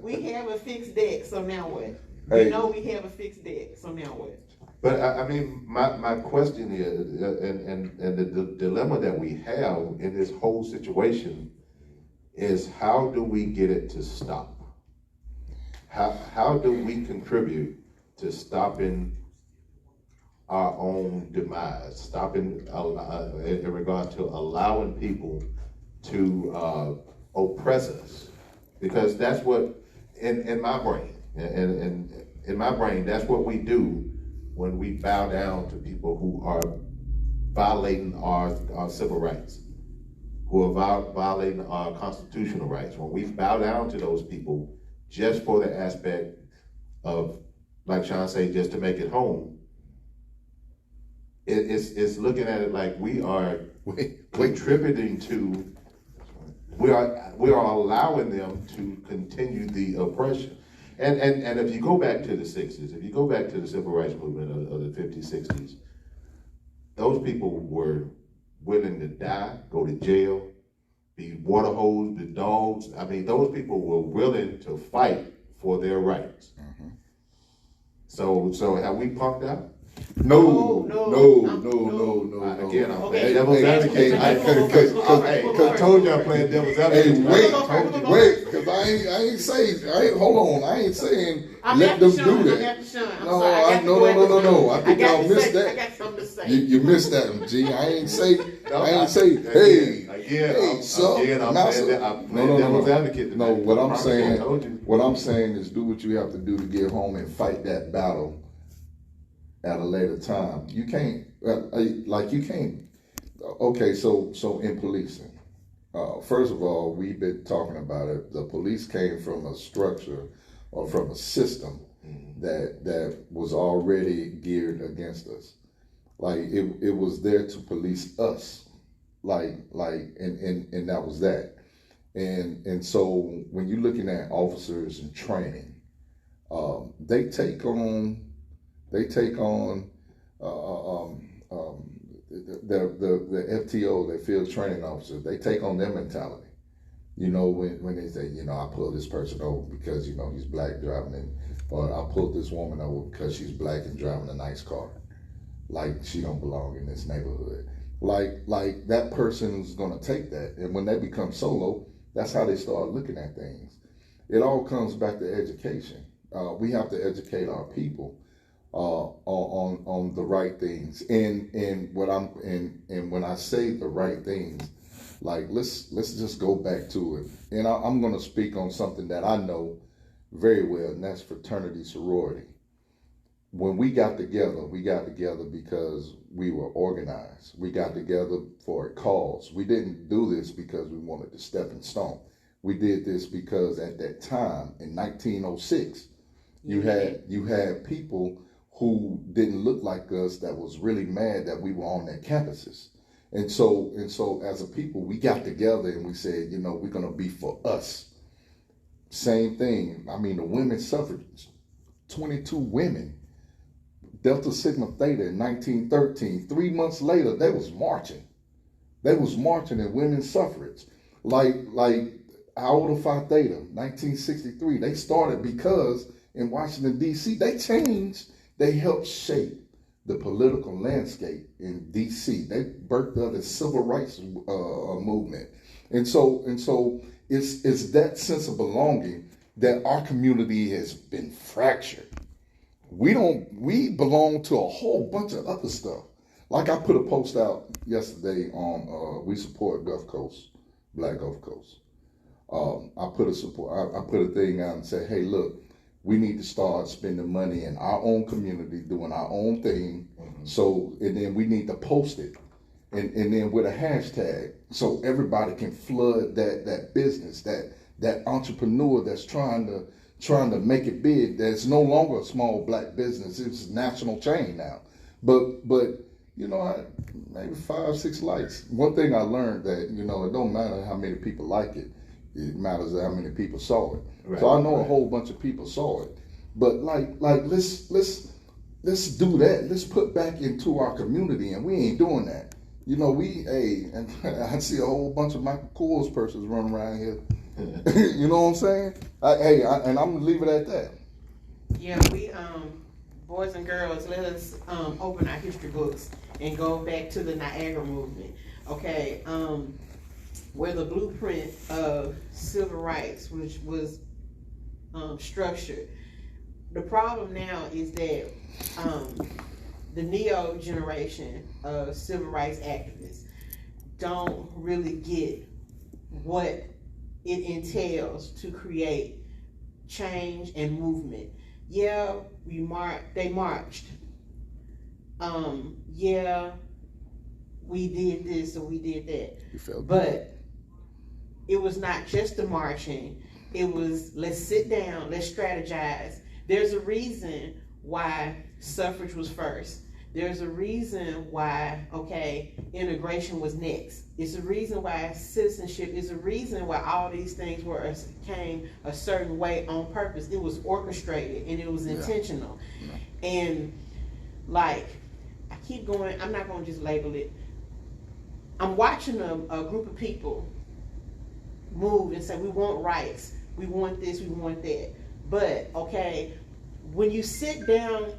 We have a fixed deck, so now what? Hey. We know we have a fixed deck, so now what? But I mean, my question is, and the dilemma that we have in this whole situation is, how do we get it to stop? How do we contribute to stopping our own demise, stopping in regard to allowing people to oppress us? Because that's what in my brain, and in my brain, that's what we do when we bow down to people who are violating our civil rights, who are violating our constitutional rights. When we bow down to those people just for the aspect of, like Sean said, just to make it home, it's looking at it like we are contributing to, we are allowing them to continue the oppression. And if you go back to the 60s, if you go back to the civil rights movement of the 50s, 60s, those people were willing to die, go to jail, be water hosed, the dogs. I mean, those people were willing to fight for their rights. Mm-hmm. So have we punked out? no. Again, I'm Okay. playing devil's advocate. I told you I'm playing devil's advocate. Hey, wait, because I ain't saying. Hold on, I ain't saying let them do that. No. I think y'all missed that. I got something to say. You missed that, G. I ain't say. Hey, so I'm playing devil's advocate. No, what I'm saying is do what you have to do to get home and fight that battle at a later time. You can't, okay, so in policing, first of all, we've been talking about it. The police came from a structure or from a system that was already geared against us. Like it was there to police us. And that was that. And so when you're looking at officers and training, they take on the FTO, the field training officer. They take on their mentality. You know, when they say, you know, I pulled this person over because, you know, he's black driving, or I pulled this woman over because she's black and driving a nice car. Like she don't belong in this neighborhood. Like that person's gonna take that, and when they become solo, that's how they start looking at things. It all comes back to education. We have to educate our people on the right things, and when I say the right things, like let's just go back to it. And I'm gonna speak on something that I know very well, and that's fraternity sorority. When we got together because we were organized. We got together for a cause. We didn't do this because we wanted to step in stone. We did this because at that time, in 1906, you had people who didn't look like us that was really mad that we were on their campuses. And so as a people, we got together and we said, you know, we're going to be for us. Same thing. I mean, the women's suffrage, 22 women, Delta Sigma Theta in 1913. 3 months later, they was marching. They was marching in women's suffrage. Like Iota Phi Theta, 1963. They started because in Washington, D.C., they helped shape the political landscape in D.C. They birthed out the civil rights movement. And so it's that sense of belonging that our community has been fractured. We belong to a whole bunch of other stuff. Like I put a post out yesterday on we support Gulf Coast, Black Gulf Coast. I put a thing out and said, hey, look, we need to start spending money in our own community, doing our own thing. So, and then we need to post it, and then with a hashtag, so everybody can flood that business, that entrepreneur that's trying to make it big. That's no longer a small black business; it's a national chain now. But you know, maybe 5-6 likes. One thing I learned that, you know, it don't matter how many people like it. It matters how many people saw it. Right, so I know right. a whole bunch of people saw it. But like let's do that. Let's put back into our community, and we ain't doing that. You know, and I see a whole bunch of Michael Kors persons running around here. You know what I'm saying? And I'm gonna leave it at that. Yeah, we boys and girls, let us open our history books and go back to the Niagara movement. Okay, where the blueprint of civil rights, which was structured. The problem now is that the neo generation of civil rights activists don't really get what it entails to create change and movement. Yeah, they marched. Yeah, we did this or we did that. You felt But it was not just the marching. It was, let's sit down, let's strategize. There's a reason why suffrage was first. There's a reason why, integration was next. It's a reason why citizenship is a reason why all these things came a certain way on purpose. It was orchestrated and it was intentional. Yeah. And like, I keep going, I'm not gonna just label it. I'm watching a group of people move and say, we want rights, we want this, we want that. But, when you sit down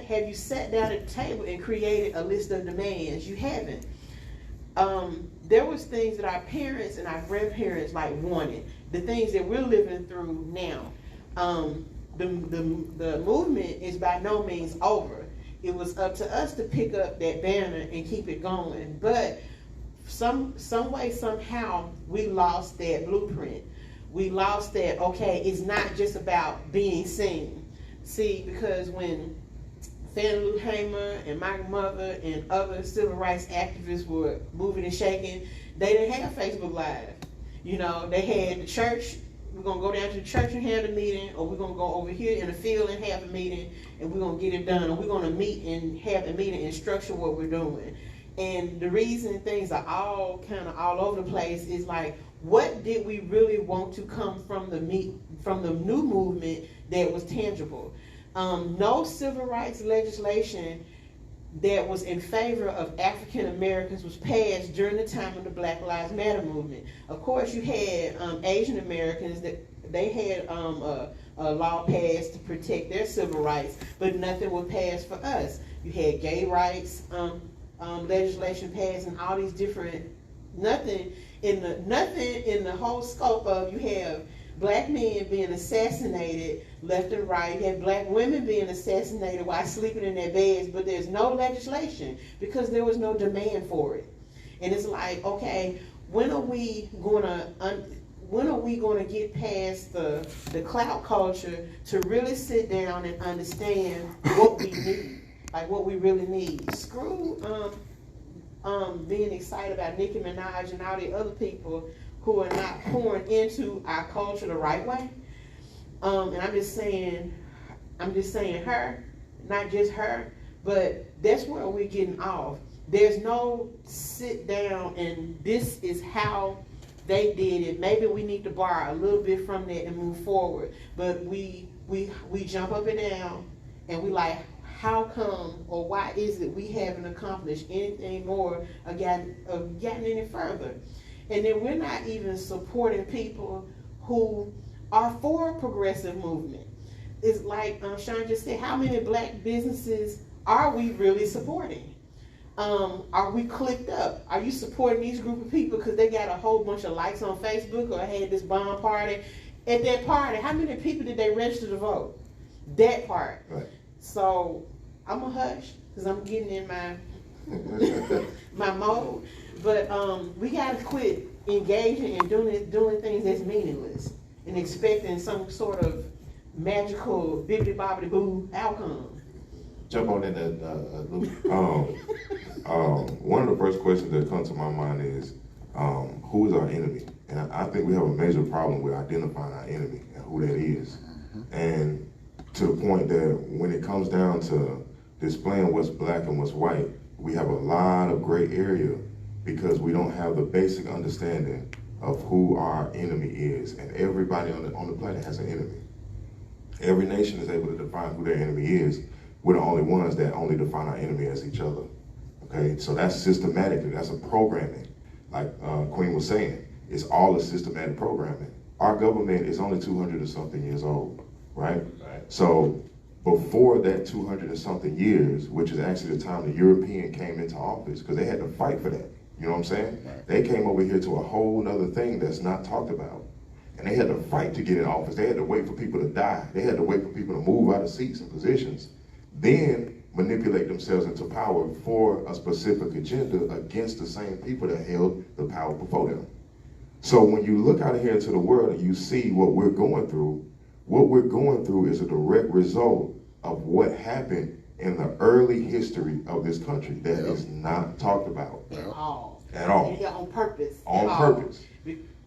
have you sat down at the table and created a list of demands? You haven't. There was things that our parents and our grandparents wanted, the things that we're living through now. The movement is by no means over. It was up to us to pick up that banner and keep it going. But some way, somehow, we lost that blueprint. We lost that, it's not just about being seen. See, because when Fannie Lou Hamer and Michael Mother and other civil rights activists were moving and shaking, they didn't have Facebook Live. You know, they had the church. We're going to go down to the church and have a meeting, or we're going to go over here in the field and have a meeting, and we're going to get it done, or we're going to meet and have a meeting and structure what we're doing. And the reason things are all kind of all over the place is what did we really want to come from the new movement that was tangible? No civil rights legislation that was in favor of African Americans was passed during the time of the Black Lives Matter movement. Of course, you had Asian Americans that they had a law passed to protect their civil rights, but nothing was passed for us. You had gay rights legislation passed, and all these different nothing in the whole scope of, you have black men being assassinated left and right. You have black women being assassinated while sleeping in their beds, but there's no legislation because there was no demand for it. And it's when are we gonna get past the clout culture to really sit down and understand what we need, what we really need? Screw being excited about Nicki Minaj and all the other people who are not pouring into our culture the right way. And I'm just saying her, not just her, but that's where we're getting off. There's no sit down and this is how they did it. Maybe we need to borrow a little bit from that and move forward. But we jump up and down and we how come or why is it we haven't accomplished anything more or gotten any further? And then we're not even supporting people who are for progressive movement. It's like Sean just said, how many black businesses are we really supporting? Are we clicked up? Are you supporting these group of people because they got a whole bunch of likes on Facebook or had this bomb party? At that party, how many people did they register to vote? That part. Right. So I'm a hush because I'm getting in my my mode. But we gotta quit engaging and doing things that's meaningless and expecting some sort of magical bibbidi bobbidi boo outcome. Jump on in Luke. One of the first questions that comes to my mind is, who is our enemy? And I think we have a major problem with identifying our enemy and who that is. And to the point that when it comes down to displaying what's black and what's white, we have a lot of gray area because we don't have the basic understanding of who our enemy is. And everybody on the planet has an enemy. Every nation is able to define who their enemy is. We're the only ones that only define our enemy as each other. Okay, so that's systematically, that's a programming. Like Queen was saying, it's all a systematic programming. Our government is only 200 and something years old, right? So before that 200 and something years, which is actually the time the European came into office, because they had to fight for that. You know what I'm saying? Right. They came over here to a whole nother thing that's not talked about. And they had to fight to get in office. They had to wait for people to die. They had to wait for people to move out of seats and positions. Then manipulate themselves into power for a specific agenda against the same people that held the power before them. So when you look out here into the world and you see what we're going through is a direct result of what happened in the early history of this country that is not talked about. At all. At all. Yeah, on purpose. On purpose.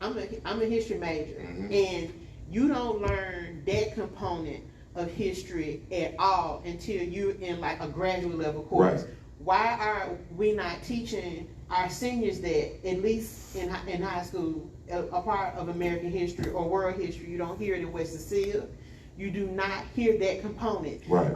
I'm a history major, and you don't learn that component of history at all until you're in like a graduate level course. Right. Why are we not teaching our seniors that, at least in high school, a part of American history or world history? You don't hear it in West Cecilia. You do not hear that component. Right.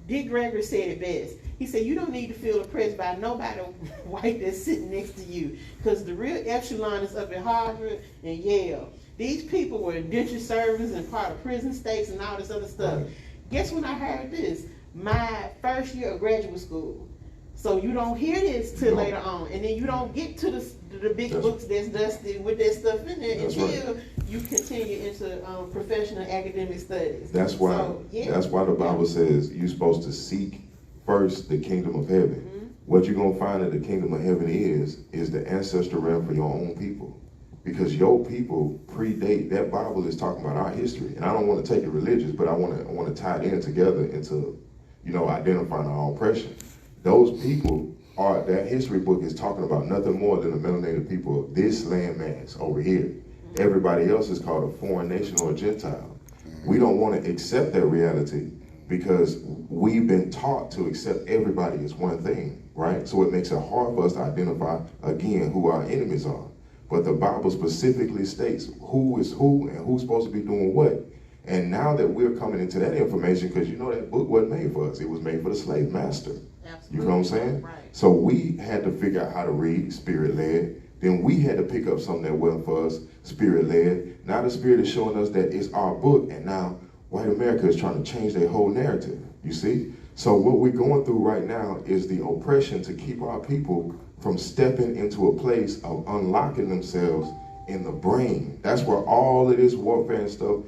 Dick Gregory said it best. He said, you don't need to feel oppressed by nobody white that's sitting next to you, because the real echelon is up at Harvard and Yale. These people were indentured servants and part of prison states and all this other stuff. Right. Guess when I heard this? My first year of graduate school. So you don't hear this till later on, and then you don't get to the big books that's dusty with that stuff in there until you continue into professional academic studies. That's why. That's why the Bible says you're supposed to seek first the kingdom of heaven. What you're gonna find that the kingdom of heaven is the ancestral realm for your own people, because your people predate. That Bible is talking about our history, and I don't want to take it religious, but I want to tie it in together into, identifying our oppression. Those people that history book is talking about nothing more than the melanated people of this landmass over here. Everybody else is called a foreign nation or a Gentile. We don't want to accept that reality because we've been taught to accept everybody as one thing, right? So it makes it hard for us to identify, again, who our enemies are. But the Bible specifically states who is who and who's supposed to be doing what. And now that we're coming into that information, because that book wasn't made for us. It was made for the slave master. Absolutely. You know what I'm saying? Right. So we had to figure out how to read spirit-led. Then we had to pick up something that wasn't for us, spirit-led. Now the Spirit is showing us that it's our book, and now white America is trying to change their whole narrative, you see? So what we're going through right now is the oppression to keep our people from stepping into a place of unlocking themselves in the brain. That's where all of this warfare and stuff.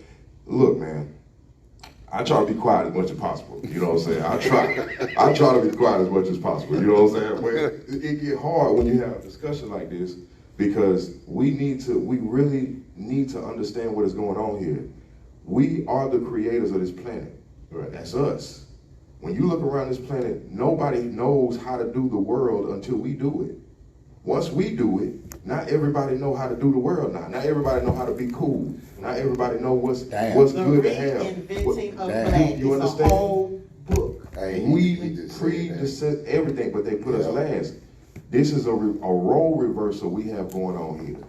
Look, man, I try to be quiet as much as possible. You know what I'm saying? I try to be quiet as much as possible. You know what I'm saying? But it get hard when you have a discussion like this, because we really need to understand what is going on here. We are the creators of this planet. Right? That's us. When you look around this planet, nobody knows how to do the world until we do it. Once we do it, not everybody know how to do the world now. Not everybody know how to be cool. Not everybody know what's good to have. Reinventing of black. You understand? A whole book. We predecessed everything, but they put us last. This is a role reversal we have going on here.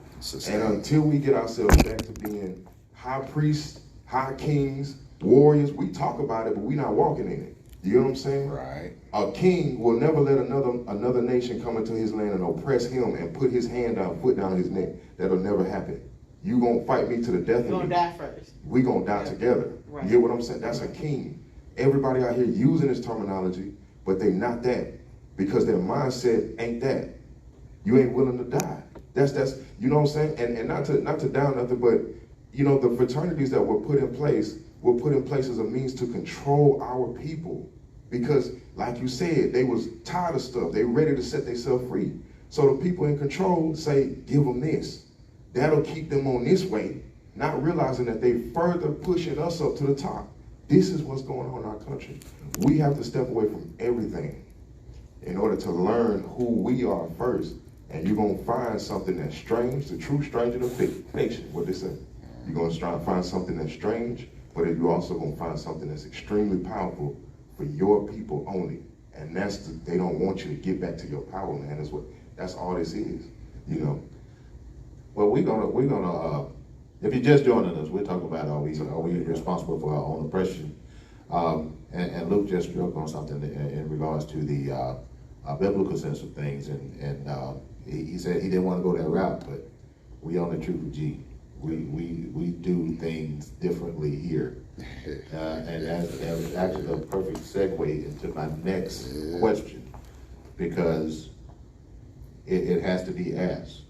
And until we get ourselves back to being high priests, high kings, warriors, we talk about it, but we're not walking in it. You know what I'm saying? Right. A king will never let another nation come into his land and oppress him and put his hand down, foot down his neck. That'll never happen. You gonna fight me to the death. You're gonna die first. We gonna die together. Right. You get what I'm saying? That's a king. Everybody out here using this terminology, but they not that, because their mindset ain't that. You ain't willing to die. That's you know what I'm saying? And not to down nothing, but the fraternities that were put in place as a means to control our people. Because, like you said, they was tired of stuff. They ready to set themselves free. So the people in control say, give them this. That'll keep them on this way. not realizing that they further pushing us up to the top. This is what's going on in our country. We have to step away from everything in order to learn who we are first. And you're going to find something that's strange, the true stranger to fiction, what they say. You're going to try to find something that's strange, but you're also going to find something that's extremely powerful for your people only. And they don't want you to get back to your power, man. That's all this is, you know. Well, we're gonna. If you're just joining us, we're talking about are we responsible for our own oppression? And Luke just struck on something in regards to the biblical sense of things, and he said he didn't want to go that route, but we on the Truth with G. We do things differently here, and that was actually a perfect segue into my next question, because it has to be asked.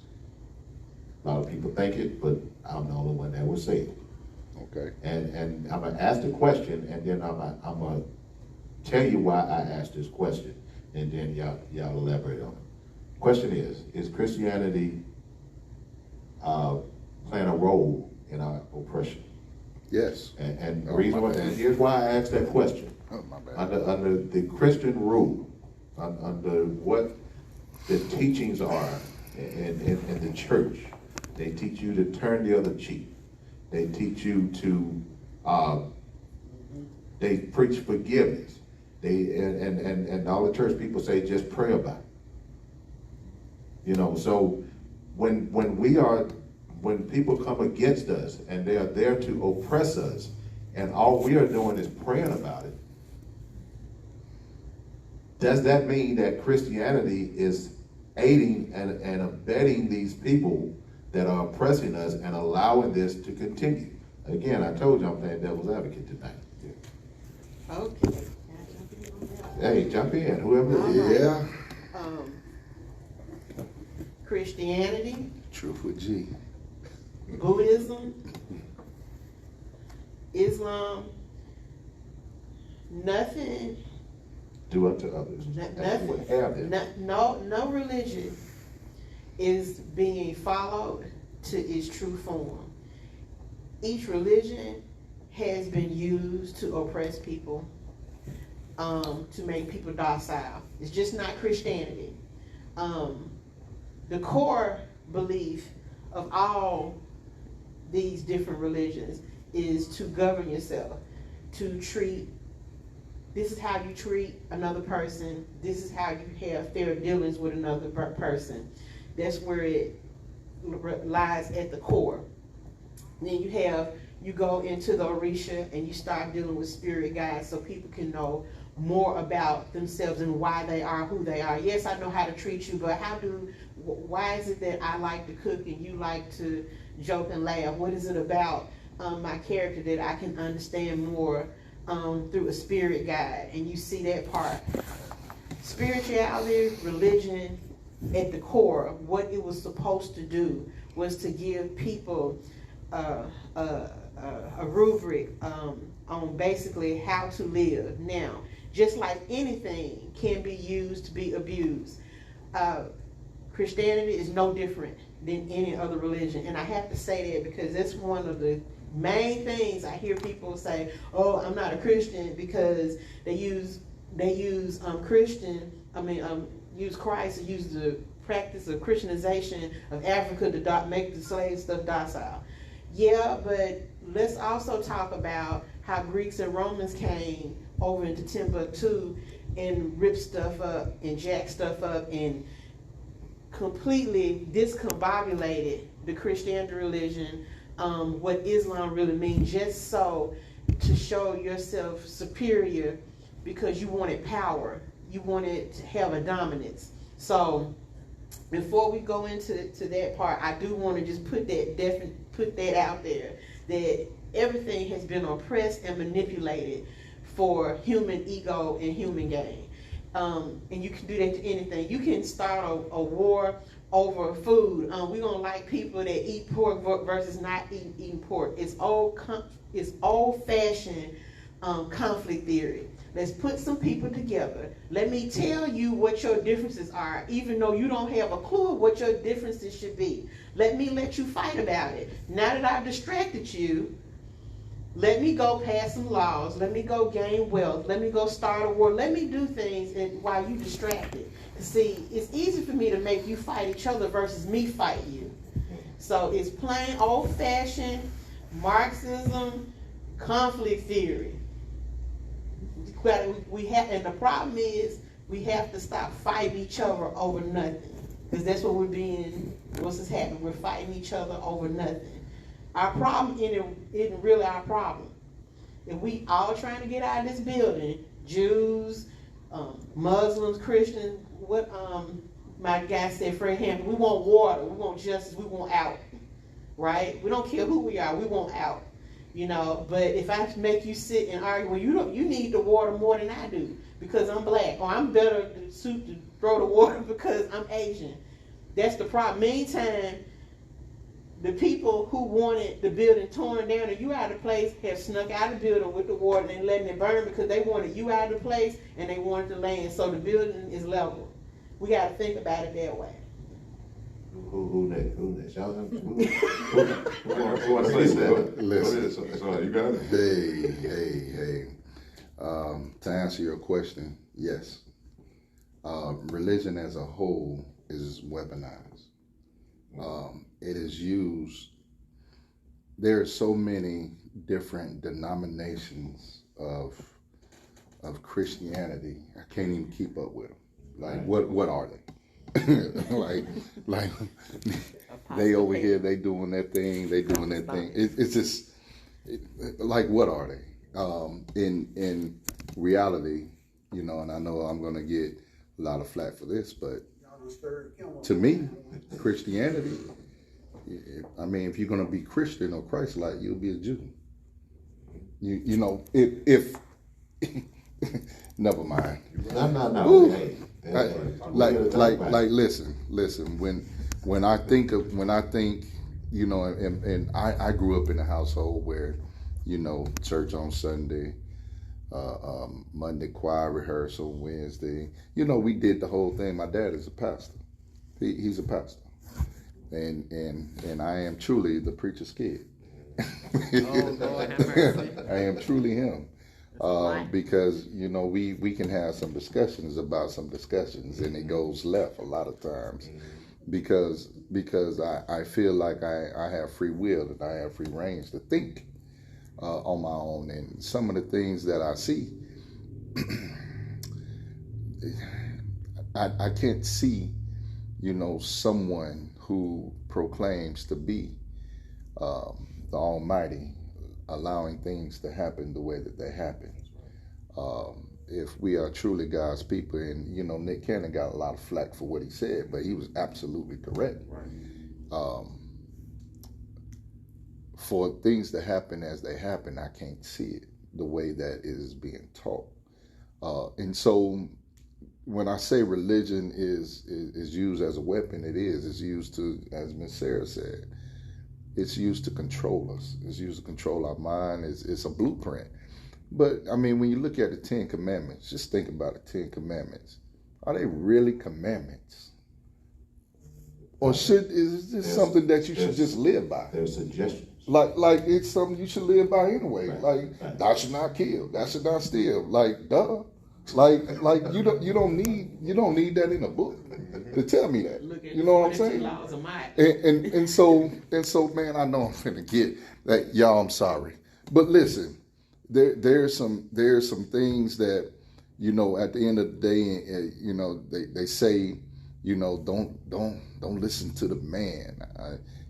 A lot of people think it, but I'm the only one that will say it. Okay. And I'm gonna ask the question, and then I'm gonna tell you why I asked this question, and then y'all elaborate on it. Question is Christianity playing a role in our oppression? Yes. And the Oh, reason my why, bad. and here's why I asked that question. Oh, my bad. Under the Christian rule, under what the teachings are in the church, they teach you to turn the other cheek. They teach you to, they preach forgiveness. And all the church people say, just pray about it. You know, so when people come against us and they are there to oppress us, and all we are doing is praying about it, does that mean that Christianity is aiding and abetting these people that are oppressing us and allowing this to continue? Again, I told you I'm playing devil's advocate tonight. Okay. Hey, jump in, whoever it is. Yeah. Christianity, Truth with G. Buddhism, Islam, nothing, Do unto others. As you would have them. no religion is being followed to its true form. Each religion has been used to oppress people, to make people docile. It's just not Christianity. The core belief of all these different religions is to govern yourself, to treat, this is how you treat another person, this is how you have fair dealings with another person. That's where it lies at the core. Then you go into the Orisha and you start dealing with spirit guides so people can know more about themselves and why they are who they are. Yes, I know how to treat you, but why is it that I like to cook and you like to joke and laugh? What is it about my character that I can understand more through a spirit guide? And you see that part. Spirituality, religion, at the core, what it was supposed to do was to give people a rubric on basically how to live. Now, just like anything can be used to be abused, Christianity is no different than any other religion. And I have to say that because that's one of the main things I hear people say, oh, I'm not a Christian, because they use Christ, use the practice of Christianization of Africa to make the slave stuff docile. Yeah, but let's also talk about how Greeks and Romans came over into Timbuktu and ripped stuff up and jacked stuff up and completely discombobulated the Christianity religion, what Islam really means, just so to show yourself superior because you wanted power. You wanted to have a dominance. So before we go into that part, I do want to just put that out there, that everything has been oppressed and manipulated for human ego and human gain. And you can do that to anything. You can start a war over food. We don't like people that eat pork versus not eating pork. It's old-fashioned conflict theory. Let's put some people together. Let me tell you what your differences are, even though you don't have a clue of what your differences should be. Let you fight about it. Now that I've distracted you, let me go pass some laws. Let me go gain wealth. Let me go start a war. Let me do things while you distracted. See, it's easy for me to make you fight each other versus me fight you. So it's plain old-fashioned Marxism, conflict theory. We have, and the problem is we have to stop fighting each other over nothing, because that's what what's happening. We're fighting each other over nothing. Our problem isn't really our problem. If we all trying to get out of this building, Jews, Muslims, Christians, what my guy said, Fred Hampton, we want water, we want justice, we want out, right? We don't care who we are, we want out. But if I make you sit and argue, well, you need the water more than I do because I'm black, or I'm better suited to throw the water because I'm Asian. That's the problem. Meantime, the people who wanted the building torn down and you out of place have snuck out of the building with the water and letting it burn because they wanted you out of the place and they wanted the land. So the building is level. We got to think about it that way. Who next? Y'all who want to say that? Listen. So you got it. Hey. To answer your question, yes. Religion as a whole is weaponized. It is used. There are so many different denominations of Christianity. I can't even keep up with them. Like, what are they? like they over here, they doing their thing, It's just like, what are they? In reality, and I know I'm gonna get a lot of flack for this, but to me, Christianity, I mean, if you're gonna be Christian or Christ-like, you'll be a Jew. If never mind. No. Hey, listen. When I think, and I grew up in a household where, church on Sunday, Monday choir rehearsal, Wednesday. We did the whole thing. My dad is a pastor. He's a pastor, and I am truly the preacher's kid. Oh, Lord have mercy. I am truly him. Because we can have some discussions about some discussions and it goes left a lot of times because I feel like I have free will and I have free range to think on my own, and some of the things that I see I can't see someone who proclaims to be the Almighty allowing things to happen the way that they happen. If we are truly God's people, and Nick Cannon got a lot of flack for what he said, but he was absolutely correct. Right. For things to happen as they happen, I can't see it the way that it is being taught. And so when I say religion is used as a weapon, it's used to, as Miss Sarah said, it's used to control us. It's used to control our mind. It's a blueprint. But, I mean, when you look at the Ten Commandments, just think about the Ten Commandments. Are they really commandments? Or is this something that you should just live by? They're suggestions. Like it's something you should live by anyway. Right. Like, thou should not kill. Thou should not steal. Like, duh. Like you don't need that in a book to tell me that. You know what I'm saying? And so man, I know I'm finna get that, y'all. I'm sorry, but listen, there's some things that at the end of the day, they say don't listen to the man.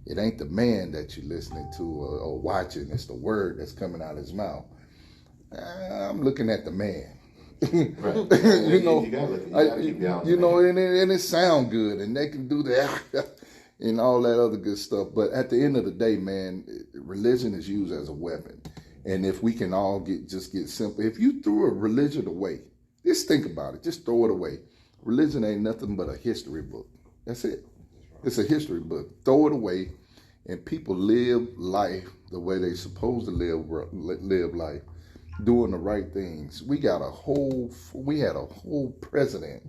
It ain't the man that you're listening to or watching. It's the word that's coming out of his mouth. I'm looking at the man. Right. And it sound good, and they can do that and all that other good stuff. But at the end of the day, man, religion is used as a weapon. And if we can all get simple, if you threw a religion away, just think about it, just throw it away. Religion ain't nothing but a history book. That's it. It's a history book. Throw it away, and people live life the way they supposed to live life. doing the right things. We had a whole president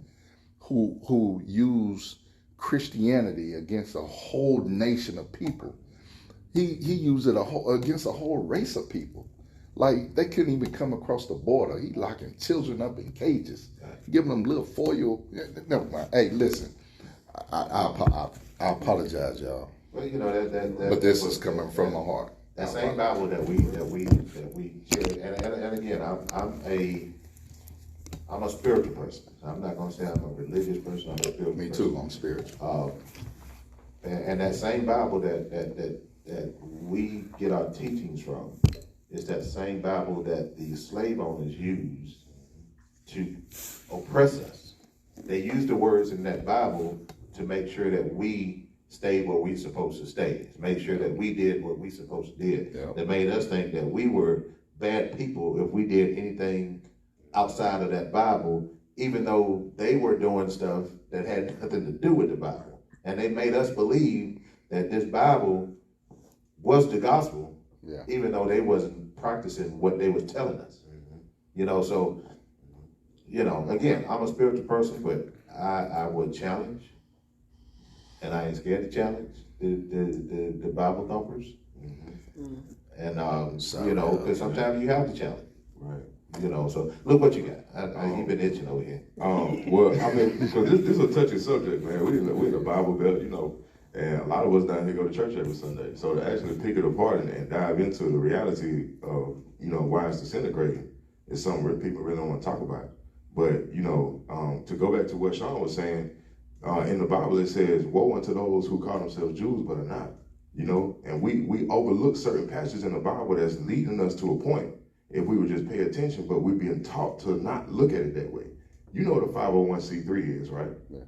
who used Christianity against a whole nation of people. He used it against a whole race of people. Like, they couldn't even come across the border. He locking children up in cages, giving them little 4-year-old. Never mind. Hey, listen, I apologize, y'all. Well, you know that But this is coming from my heart. That same Bible that we share, and again, I'm a spiritual person. I'm not gonna say I'm a religious person. I'm a spiritual person. Me too. I'm spiritual. And that same Bible that we get our teachings from is that same Bible that the slave owners used to oppress us. They used the words in that Bible to make sure that we stayed where we supposed to stay, to make sure that we did what we supposed to did. Yeah. That made us think that we were bad people if we did anything outside of that Bible, even though they were doing stuff that had nothing to do with the Bible. And they made us believe that this Bible was the gospel, even though they wasn't practicing what they was telling us. You know, so, you know, again, I'm a spiritual person, but I would challenge, and I ain't scared to challenge the Bible thumpers. And, you know, because sometimes you have to challenge. Right. You know, so look what you got. You've been itching over here. Well, I mean, so this is a touchy subject, man. We in the Bible Belt, you know, and a lot of us down here go to church every Sunday. So to actually pick it apart and dive into the reality of, you know, why it's disintegrating is something that people really don't want to talk about. But, you know, to go back to what Sean was saying, in the Bible it says, woe unto those who call themselves Jews but are not, you know, and we overlook certain passages in the Bible that's leading us to a point if we would just pay attention, but we're being taught to not look at it that way. You know what a 501c3 is, right? Yeah.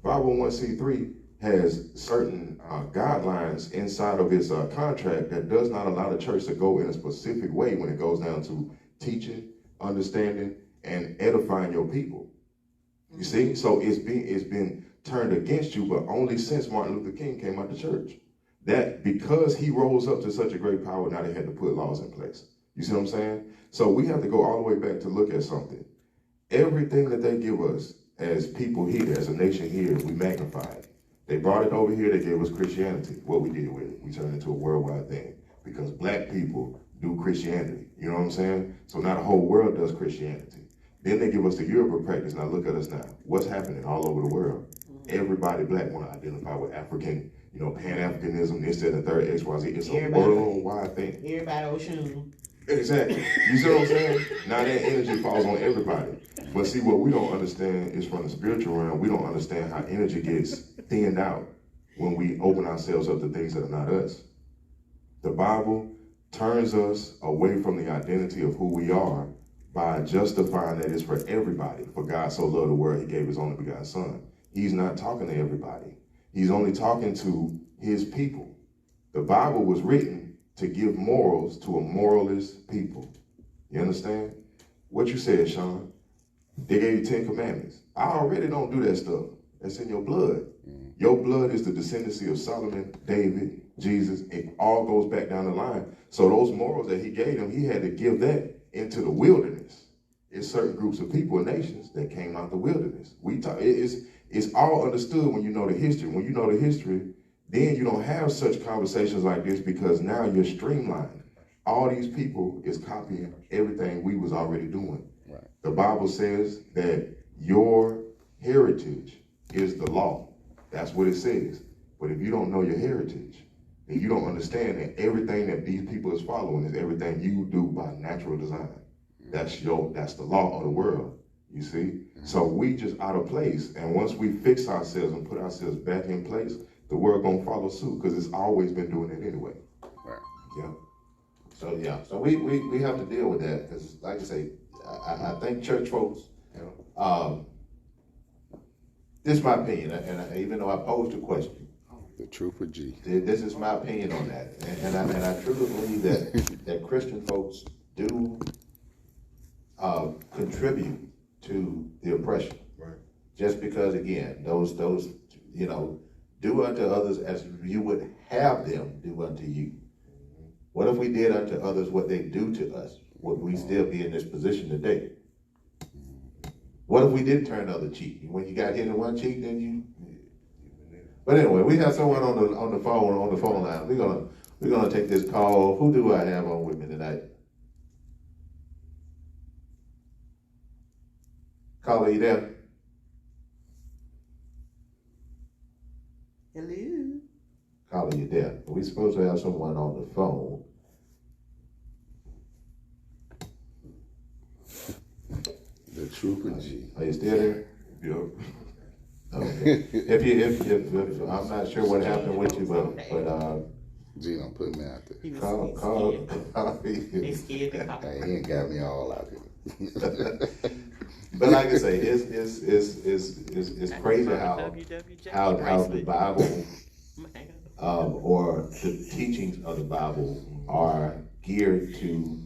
501c3 has certain guidelines inside of its contract that does not allow the church to go in a specific way when it goes down to teaching, understanding, and edifying your people. You see? So it's been turned against you, but only since Martin Luther King came out the church. That because he rose up to such a great power, now they had to put laws in place. You see what I'm saying? So we have to go all the way back to look at something. Everything that they give us as people here, as a nation here, we magnify it. They brought it over here, they gave us Christianity. What we did with it, we turned it into a worldwide thing because black people do Christianity. You know what I'm saying? So now the whole world does Christianity. Then they give us the Yoruba practice. Now look at us now. What's happening all over the world? Everybody black want to identify with African, you know, Pan-Africanism, this, that, and the third, XYZ. It's a worldwide thing. Everybody Oshun. Exactly. You see what I'm saying? Now that energy falls on everybody. But see, what we don't understand is from the spiritual realm, we don't understand how energy gets thinned out when we open ourselves up to things that are not us. The Bible turns us away from the identity of who we are by justifying that it's for everybody. For God so loved the world, he gave his only begotten son. He's not talking to everybody. He's only talking to his people. The Bible was written to give morals to a moralist people. You understand? What you said, Sean, they gave you 10 commandments. I already don't do that stuff. That's in your blood. Your blood is the descendancy of Solomon, David, Jesus. It all goes back down the line. So those morals that he gave them, he had to give that into the wilderness. It's certain groups of people and nations that came out the wilderness. It's all understood when you know the history. When you know the history, then you don't have such conversations like this because now you're streamlined. All these people is copying everything we was already doing. Right. The Bible says that your heritage is the law. That's what it says. But if you don't know your heritage, then you don't understand that everything that these people is following is everything you do by natural design. That's the law of the world, you see? So we just out of place. And once we fix ourselves and put ourselves back in place, the world gonna follow suit because it's always been doing it anyway. Right. Yeah. So we have to deal with that because, like I say, I think church folks, this is my opinion, and even though I posed a question, the truth with G. This is my opinion on that, and I truly believe that Christian folks do contribute to the oppression. Right. Just because, again, those you know, do unto others as you would have them do unto you. What if we did unto others what they do to us? would we still be in this position today? What if we did turn the other cheek? When you got hit in one cheek, then you. But anyway, we have someone on the phone line. We're gonna take this call. Who do I have on with me tonight? Caller, you there? Hello. Caller, you there? We're supposed to have someone on the phone. The Trooper G. Are you still there? Yep. Okay. If I'm not sure what happened with you, but G don't put me out there. He was call. They scared to call. Hey, he ain't got me all out here. But like I say, it's crazy how the Bible or the teachings of the Bible are geared to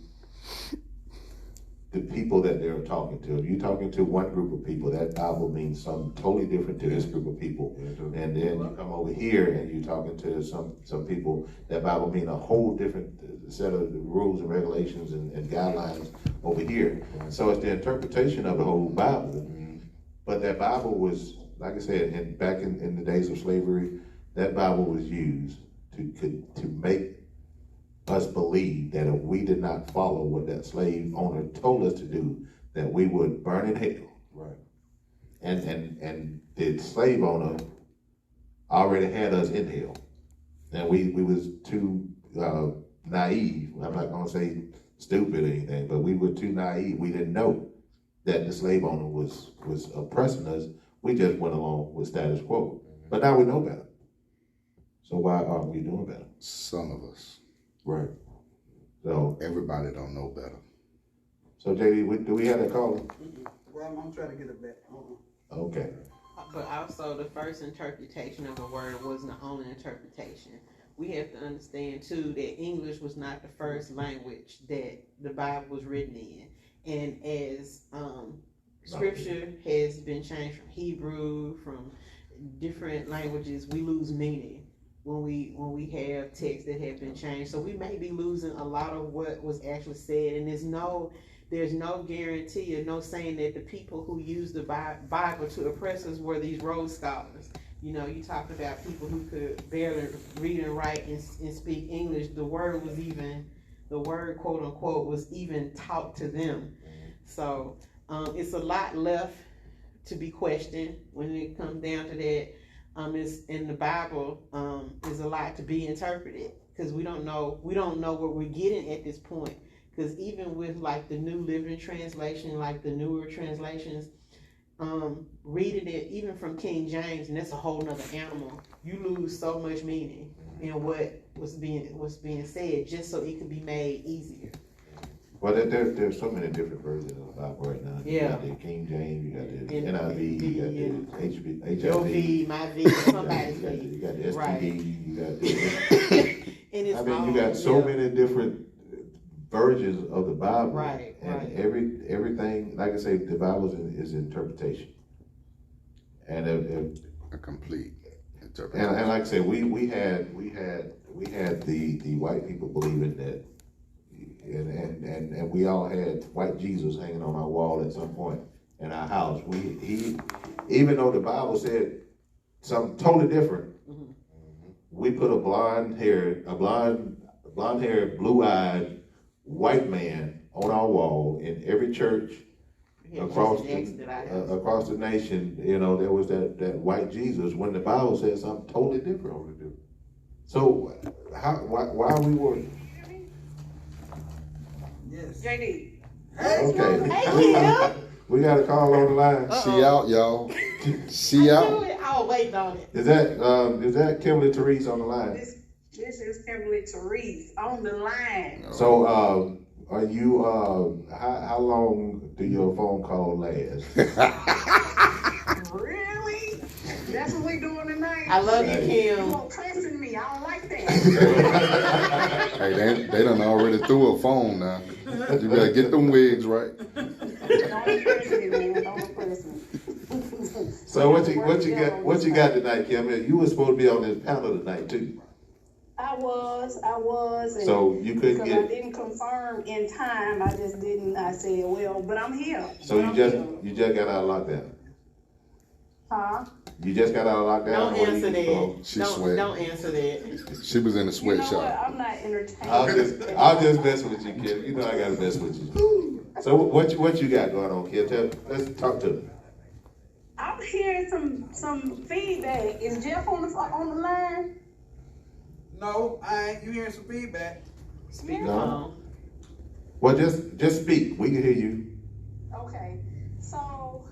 the people that they're talking to. If you're talking to one group of people, that Bible means something totally different to this group of people. And then you come over here and you're talking to some people, that Bible means a whole different set of rules and regulations and guidelines over here. So it's the interpretation of the whole Bible. But that Bible was, like I said, back in the days of slavery, that Bible was used to make us believe that if we did not follow what that slave owner told us to do, that we would burn in hell. Right. And the slave owner already had us in hell. And we was too naive. I'm not gonna say stupid or anything, but we were too naive. We didn't know that the slave owner was oppressing us. We just went along with status quo. But now we know better. So why aren't we doing better? Some of us. Right. So Everybody don't know better. So JD, do we have that caller? Well, I'm trying to get it back. Hold on. Okay. But also, the first interpretation of the word wasn't the only interpretation. We have to understand too that English was not the first language that the Bible was written in, and as Scripture has been changed from Hebrew, from different languages, we lose meaning when we have texts that have been changed. So we may be losing a lot of what was actually said, and there's no guarantee or no saying that the people who used the Bible to oppress us were these Rhodes scholars. You know, you talked about people who could barely read and write and speak English. The word quote unquote was even taught to them. So it's a lot left to be questioned when it comes down to that. It's in the Bible, is a lot to be interpreted, because we don't know what we're getting at this point. Because even with like the New Living Translation, like the newer translations, reading it even from King James, and that's a whole nother animal, you lose so much meaning in what was being said, just so it could be made easier. Well, there's so many different versions of the Bible right now. Yeah. You got the King James, you got the NIV, you got the Your HIV, V, my V, somebody's you V. got the STD, Right. you got the. And it's I mean, all, you got so yeah. many different versions of the Bible. Right, And right. everything, like I say, the Bible is interpretation. And if A complete interpretation. and like I said, we had the white people believing that, and we all had white Jesus hanging on our wall at some point in our house. Even though the Bible said something totally different, we put a blonde-haired, blue-eyed white man on our wall in every church Yeah, across just next to that house. across the nation. You know, there was that white Jesus, when the Bible said something totally different. So why are we worried? Yes. JD. Okay. Hey, Kim. We got a call on the line. She out, y'all. She I out. knew it. I was waiting on it. Is that Kimberly Therese on the line? This is Kimberly Therese on the line. So are you how long do your phone call last? Really? That's what we doing tonight? I love you, You Kim. won't pressing me. I don't like that. Hey, they done already threw a phone now. You better get them wigs right. Don't press me, man. Don't press me. So what you got tonight, Kim? You were supposed to be on this panel tonight too. I was. And So you couldn't because I get, didn't confirm in time, I just didn't, I said, well, but I'm here. so But you just got out of lockdown? Huh? You just got out of lockdown? Don't or answer you- that. she Don't sweat. don't answer that. She was in the You know what? sweatshop. I'm not entertaining. I'll just mess with you, Kim. You know I gotta mess with you. So what you got going on, Kim? Let's talk to me. I'm hearing some feedback. Is Jeff on the line? No, I ain't. You hearing some feedback? Speak No. on. Well, just speak. We can hear you. Okay. So,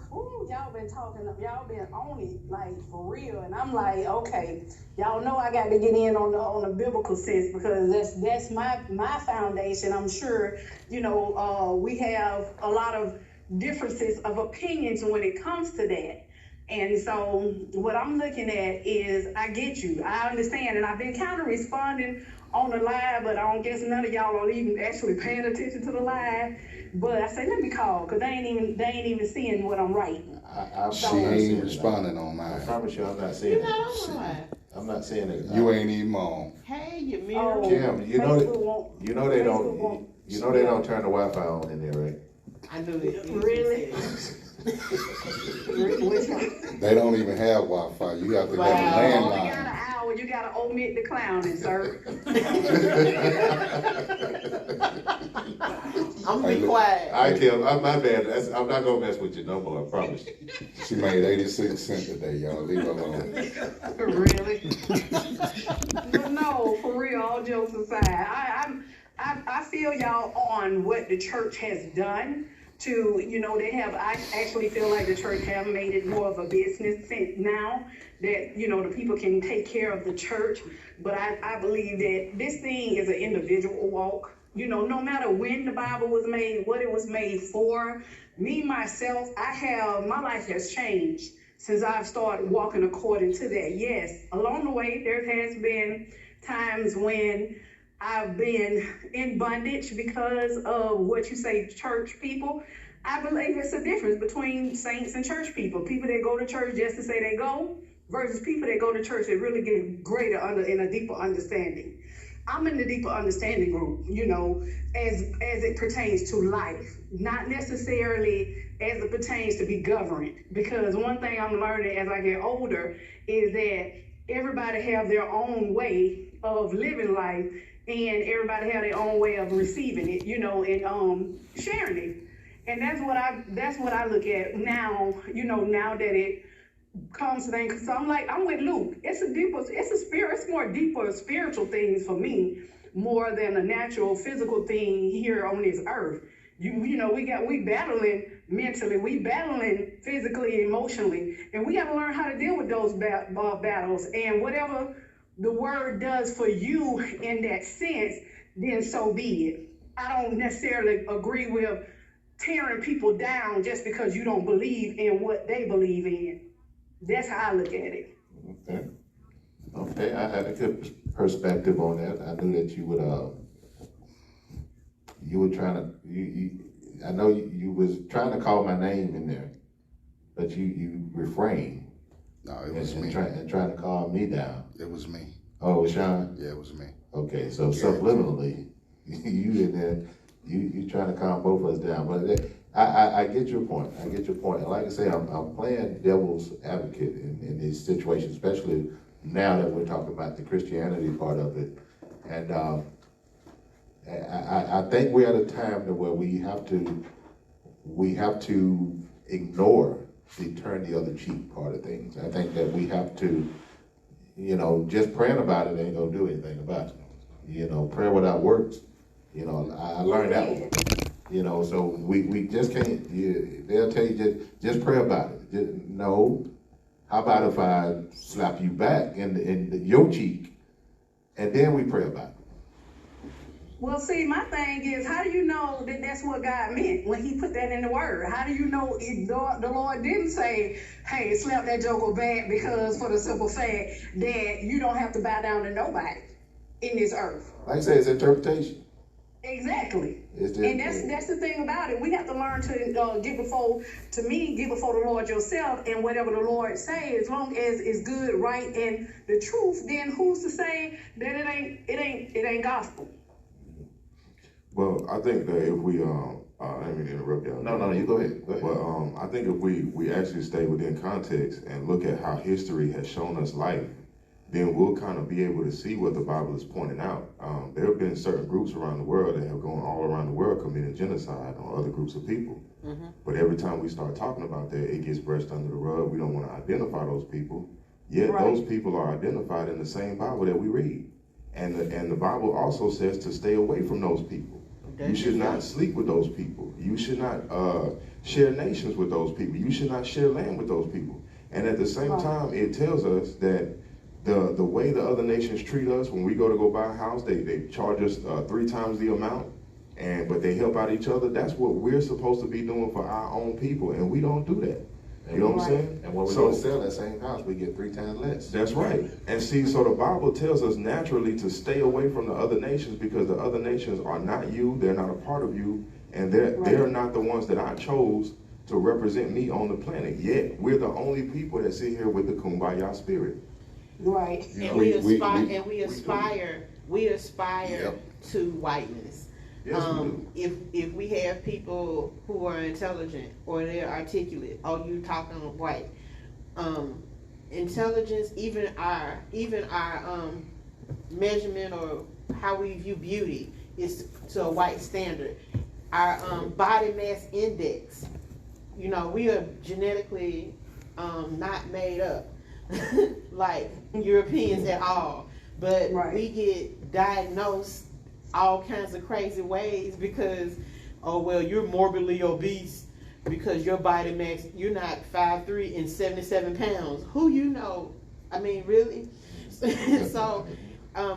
y'all been talking, y'all been on it, like, for real. And I'm like, okay, y'all know I got to get in on the biblical sense, because that's my foundation. I'm sure, we have a lot of differences of opinions when it comes to that. And so what I'm looking at is, I get you, I understand, and I've been kind of responding on the live, but I don't guess none of y'all are even actually paying attention to the live. But I say, let me call, because they ain't even seeing what I'm writing. She ain't responding on I mine. promise you, I'm not saying You're not it. on the line. I'm not saying it. You ain't even on. Hey, you Oh, mirror. Kim, you know Facebook won't- they Facebook won't- don't. You know they don't turn the Wi-Fi on in there, right? I knew it. Really? Which one? They don't even have Wi-Fi. You have to Wow. have a You only got landline. an hour, you gotta omit the clowning, sir. I'm gonna Hey, be look, quiet. All right, Kim, my bad. I'm not gonna mess with you no more. I promise. She made 86 cents today, y'all. Leave her alone. Really? But no, for real, all jokes aside, I feel y'all on what the church has done to, I actually feel like the church have made it more of a business sense now that, the people can take care of the church. But I believe that this thing is an individual walk. No matter when the Bible was made, what it was made for, me, myself, my life has changed since I've started walking according to that. Yes, along the way, there has been times when I've been in bondage because of what you say, church people. I believe it's a difference between saints and church people. People that go to church just to say they go versus people that go to church that really get greater and a deeper understanding. I'm in the deeper understanding group, as it pertains to life, not necessarily as it pertains to be governed. Because one thing I'm learning as I get older is that everybody have their own way of living life, and everybody have their own way of receiving it, and sharing it. And that's what I look at now, now that it comes to things. Cause I'm with Luke. It's more deeper spiritual things for me, more than a natural physical thing here on this earth. We battling mentally, we battling physically, emotionally, and we got to learn how to deal with those battles. And whatever the word does for you in that sense, then so be it. I don't necessarily agree with tearing people down just because you don't believe in what they believe in. That's how I look at it. Okay, I had a good perspective on that. I knew that you were trying to, I know you was trying to call my name in there, but you refrained. No, it was me. And trying to calm me down. It was me. Oh, it was Sean? Yeah, it was me. Okay, so subliminally, you in there, you trying to calm both of us down. But I get your point. I get your point. And like I say, I'm playing devil's advocate in these situations, especially now that we're talking about the Christianity part of it. And I think we're at a time where we have to ignore the turn the other cheek part of things. I think that we have to, just praying about it ain't gonna do anything about it. Prayer without works. I learned that one. So we just can't. They'll tell you just pray about it. No. How about if I slap you back in your cheek, and then we pray about it? Well, see, my thing is, how do you know that that's what God meant when he put that in the word? How do you know the Lord didn't say, hey, slap that joker back, because for the simple fact that you don't have to bow down to nobody in this earth? Like I say, it's interpretation. Exactly. It's just, And that's the thing about it. We have to learn to get before the Lord yourself, and whatever the Lord say, as long as it's good, right, and the truth, then who's to say that it ain't gospel? Well, I think that if we, I didn't mean to interrupt y'all. No, you go ahead. Go ahead. But I think if we actually stay within context and look at how history has shown us life, then we'll kind of be able to see what the Bible is pointing out. There have been certain groups around the world that have gone all around the world committing genocide on other groups of people. But every time we start talking about that, it gets brushed under the rug. We don't want to identify those people. Yet Right. those people are identified in the same Bible that we read. And the Bible also says to stay away from those people. You should not sleep with those people. You should not share nations with those people. You should not share land with those people. And at the same time, it tells us that the way the other nations treat us, when we go buy a house, they charge us 3 times the amount, but they help out each other. That's what we're supposed to be doing for our own people, and we don't do that. You know what I'm saying? And when we go to sell that same house, we get 3 times less. That's right. And see, so the Bible tells us naturally to stay away from the other nations, because the other nations are not you, they're not a part of you, and they're not the ones that I chose to represent me on the planet. Yet we're the only people that sit here with the kumbaya spirit. Right. And we aspire to whiteness. Yes, we do. If we have people who are intelligent or they're articulate, oh, you talking white, intelligence, even our measurement or how we view beauty is to a white standard. Our body mass index, you know, we are genetically not made up like Europeans at all, but we get diagnosed all kinds of crazy ways because, oh, well, you're morbidly obese because your body mass, you're not 5'3" and 77 pounds. Who you know? I mean, really? So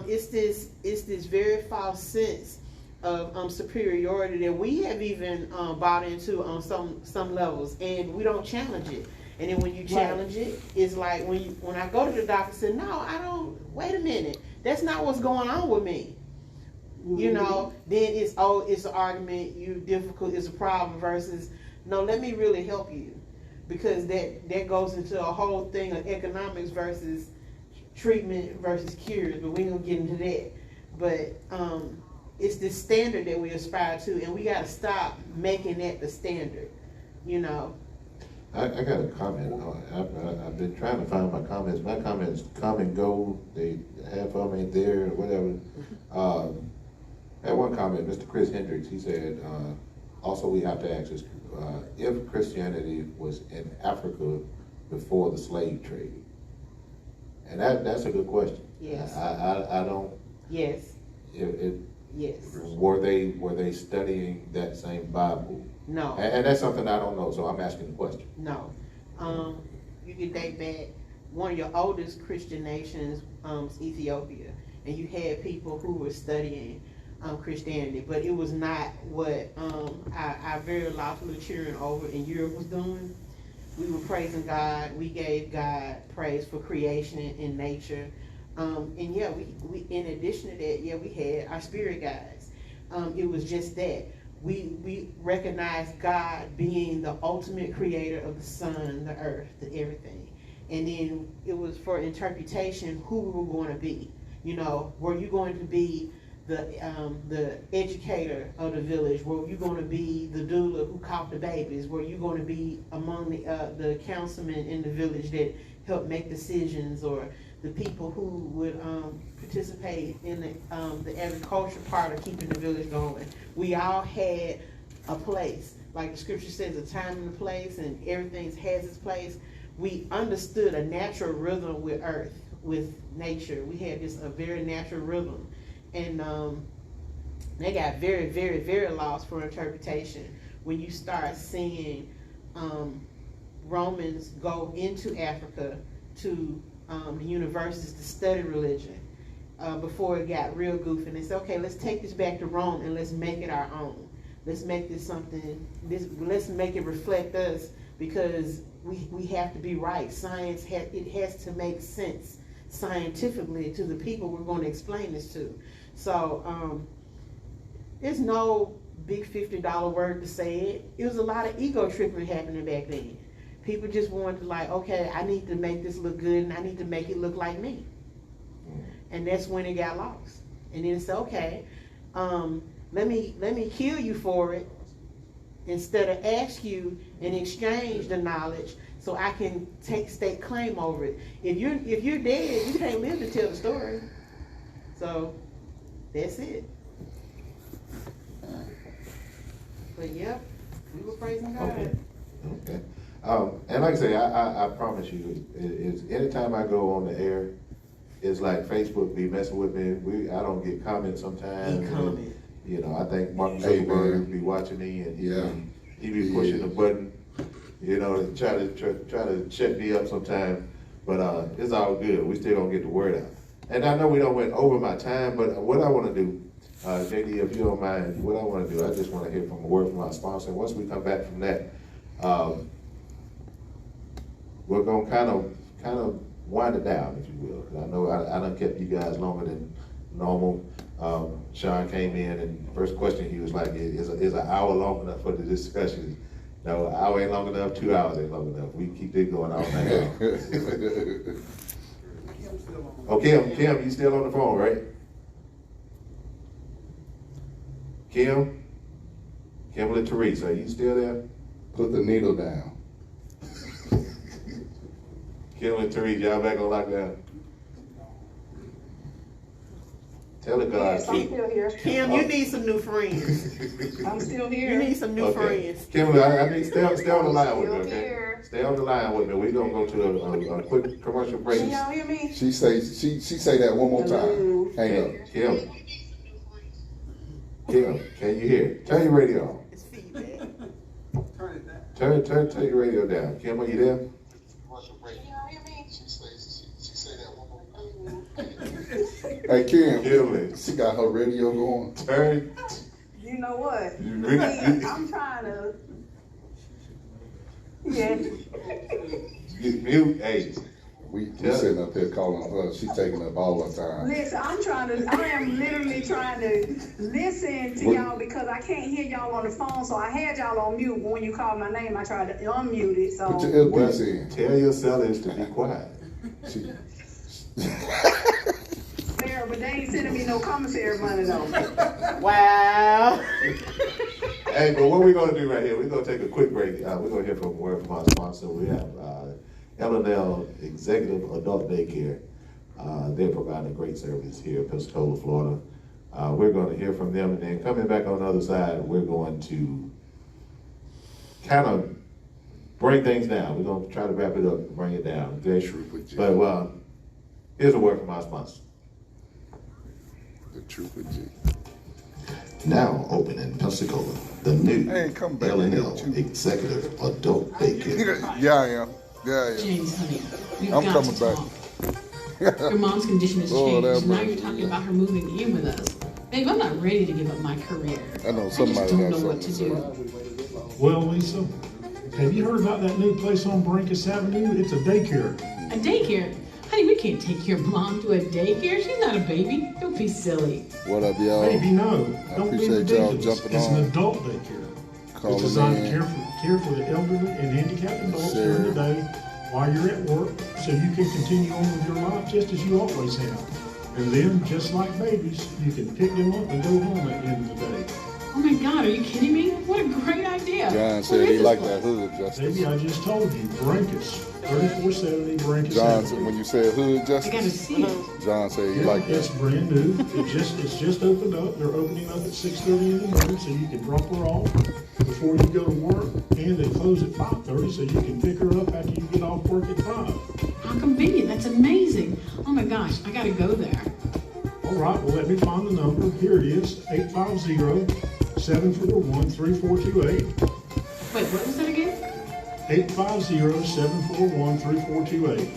it's this very false sense of superiority that we have even bought into on some levels, and we don't challenge it. And then when you challenge it, it's like when I go to the doctor and say, no, I don't, wait a minute, that's not what's going on with me. You know, then it's an argument, you're difficult, it's a problem, versus, no, let me really help you. Because that goes into a whole thing of economics versus treatment versus cures, but we ain't gonna get into that. But it's the standard that we aspire to, and we gotta stop making that the standard, you know. I got a comment. I've been trying to find my comments. My comments come and go. Half of them ain't there, or whatever. At one comment, Mr. Chris Hendricks, he said, also we have to ask this, if Christianity was in Africa before the slave trade. And that's a good question. Yes. I don't. Yes. Yes. Were they studying that same Bible? No. And that's something I don't know, so I'm asking the question. No. You can date back, one of your oldest Christian nations is Ethiopia, and you had people who were studying Christianity, but it was not what our very lawful children over in Europe was doing. We were praising God. We gave God praise for creation and nature. And yeah, we in addition to that, yeah, we had our spirit guides. It was just that. We recognized God being the ultimate creator of the sun, the earth, the everything. And then it was for interpretation who we were going to be. You know, were you going to be the educator of the village? Were you going to be the doula who caught the babies? Were you going to be among the councilmen in the village that helped make decisions, or the people who would participate in the agriculture part of keeping the village going? We all had a place. Like the scripture says, a time and a place, and everything has its place. We understood a natural rhythm with earth, with nature. We had a very natural rhythm. And they got very, very, very lost for interpretation when you start seeing Romans go into Africa to the universities to study religion before it got real goofy. And they said, okay, let's take this back to Rome and let's make it our own. Let's make this something, let's make it reflect us, because we have to be right. Science, it has to make sense scientifically to the people we're going to explain this to. So It's no big $50 word to say it. It was a lot of ego tripping happening back then. People just wanted to like, okay, I need to make this look good and I need to make it look like me. And that's when it got lost. And then it's okay, let me kill you for it instead of ask you and exchange the knowledge so I can take state claim over it. If you're dead, you can't live to tell the story. So that's it. But yep, we were praising God. Okay. And like I say, I promise you, it's anytime I go on the air, it's like Facebook be messing with me. I don't get comments sometimes. Comment. You know, I think Mark Hey, Zuckerberg man. be watching me and Yeah. he be pushing the button, you know, to try to shut me up sometime. But it's all good. We still gonna get the word out. And I know we don't went over my time, but what I want to do, JD, if you don't mind, what I want to do, I just want to hear from a word from our sponsor. Once we come back from that, we're gonna kind of wind it down, if you will. 'Cause I know I done kept you guys longer than normal. Sean came in and first question he was like, is an hour long enough for the discussion? No, an hour ain't long enough, 2 hours ain't long enough. We keep this going all night long. Oh, Kim, you still on the phone, right? Kimberly Teresa, are you still there? Put the needle down. Kimberly Teresa, y'all back on lockdown? Tell the God. Yes, I'm still here. Kim, you need some new friends. I'm still You here. need some new Okay. friends. Kimberly, I need stay on the line with me, Still okay? here. Stay on the line with me. We're gonna go to a quick commercial break. Can y'all hear me? She say that one more time. Hang up. Kim, can you hear? Turn your radio on. It's feedback. Turn it down. Turn your radio down. Kim, are you there? Hey Kim, Kimberly, she got her radio going. turn. You know what? You really- I'm trying to. Yeah. Mute. Hey, We sitting up here calling her. She taking up all her time. Listen, I am literally trying to listen to y'all because I can't hear y'all on the phone, so I had y'all on mute. But when you called my name, I tried to unmute it, Put so. your well, earpiece in. tell your sellers to be quiet. She, Fair, but they ain't sending me no commissary money though. Wow. Hey, but what we're gonna do right here, we're gonna take a quick break. We're gonna hear from a word from our sponsor. We have L&L Executive Adult Daycare. They're providing a great service here in Pensacola, Florida. We're gonna hear from them, and then coming back on the other side, we're going to kind of bring things down. We're gonna try to wrap it up and bring it down. Okay? But here's a word from our sponsor. the truth with G. Now open in Pensacola, the new Hey, come back. L&L Executive Adult Daycare. Yeah, I am. Yeah, I am. James, honey, you've I'm got coming to back. talk. Your mom's condition has Lord changed. have Now mercy. you're talking about her moving in with us. Babe, I'm not ready to give up my career. I know I somebody just don't has know what to something do. Well, Lisa, have you heard about that new place on Brankus Avenue? It's a daycare. A daycare? Honey, we can't take your mom to a daycare. She's not a baby. Don't be silly. What up, y'all? Maybe no. I Don't be appreciate y'all ridiculous. jumping It's on. an adult daycare. Calling It's designed to in. care for the elderly and handicapped adults Sure. during the day while you're at work, so you can continue on with your life just as you always have. And then, just like babies, you can pick them up and go home at the end of the day. Oh my God, are you kidding me? What a great idea. John Where said is he this liked place? that hood justice. Baby, I just told you, Brankus, 3470 Brankus John said, Avenue. when you said hood I gotta justice, see it. John said he Yeah, liked it's that. brand new. It's just opened up. They're opening up at 6:30 in the morning, so you can drop her off before you go to work, and they close at 5:30, so you can pick her up after you get off work at 5. How convenient. That's amazing. Oh my gosh, I gotta go there. All right, well, let me find the number. Here it is, 850-741-3428. Wait, what was that again? 850-741-3428.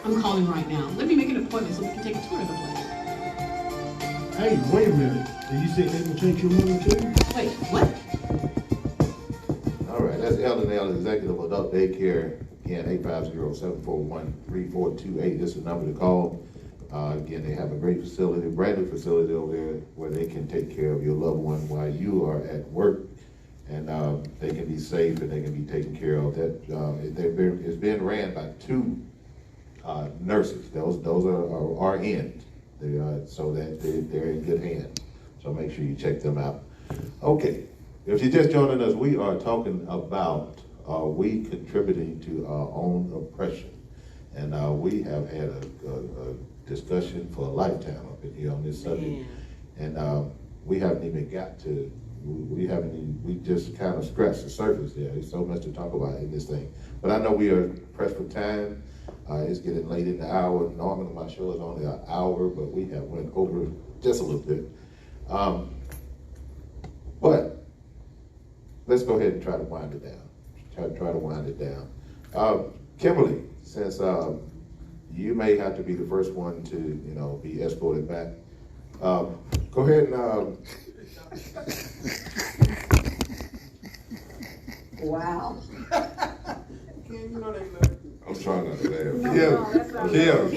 I'm calling right now. Let me make an appointment so we can take a tour of the place. Hey, wait a minute. Do you think they will take your mother too? Wait, what? All right, that's L&L Executive Adult Daycare. Again, 850-741-3428. This is the number to call. Again, they have a great facility, brand new facility over there where they can take care of your loved one while you are at work, and they can be safe and they can be taken care of. That it's been ran by 2 nurses. Those are RNs. So that they're in good hands. So make sure you check them out. Okay, if you're just joining us, we are talking about are we contributing to our own oppression, and we have had a discussion for a lifetime up in here on this subject, and we haven't even got to. We just kind of scratched the surface there. There's so much to talk about in this thing. But I know we are pressed for time. It's getting late in the hour. Normally my show is only an hour, but we have went over just a little bit. But let's go ahead and try to wind it down. Try to wind it down. Kimberly, since you may have to be the first one to, be escorted back, go ahead and. Wow. I'm trying not to laugh. Kim,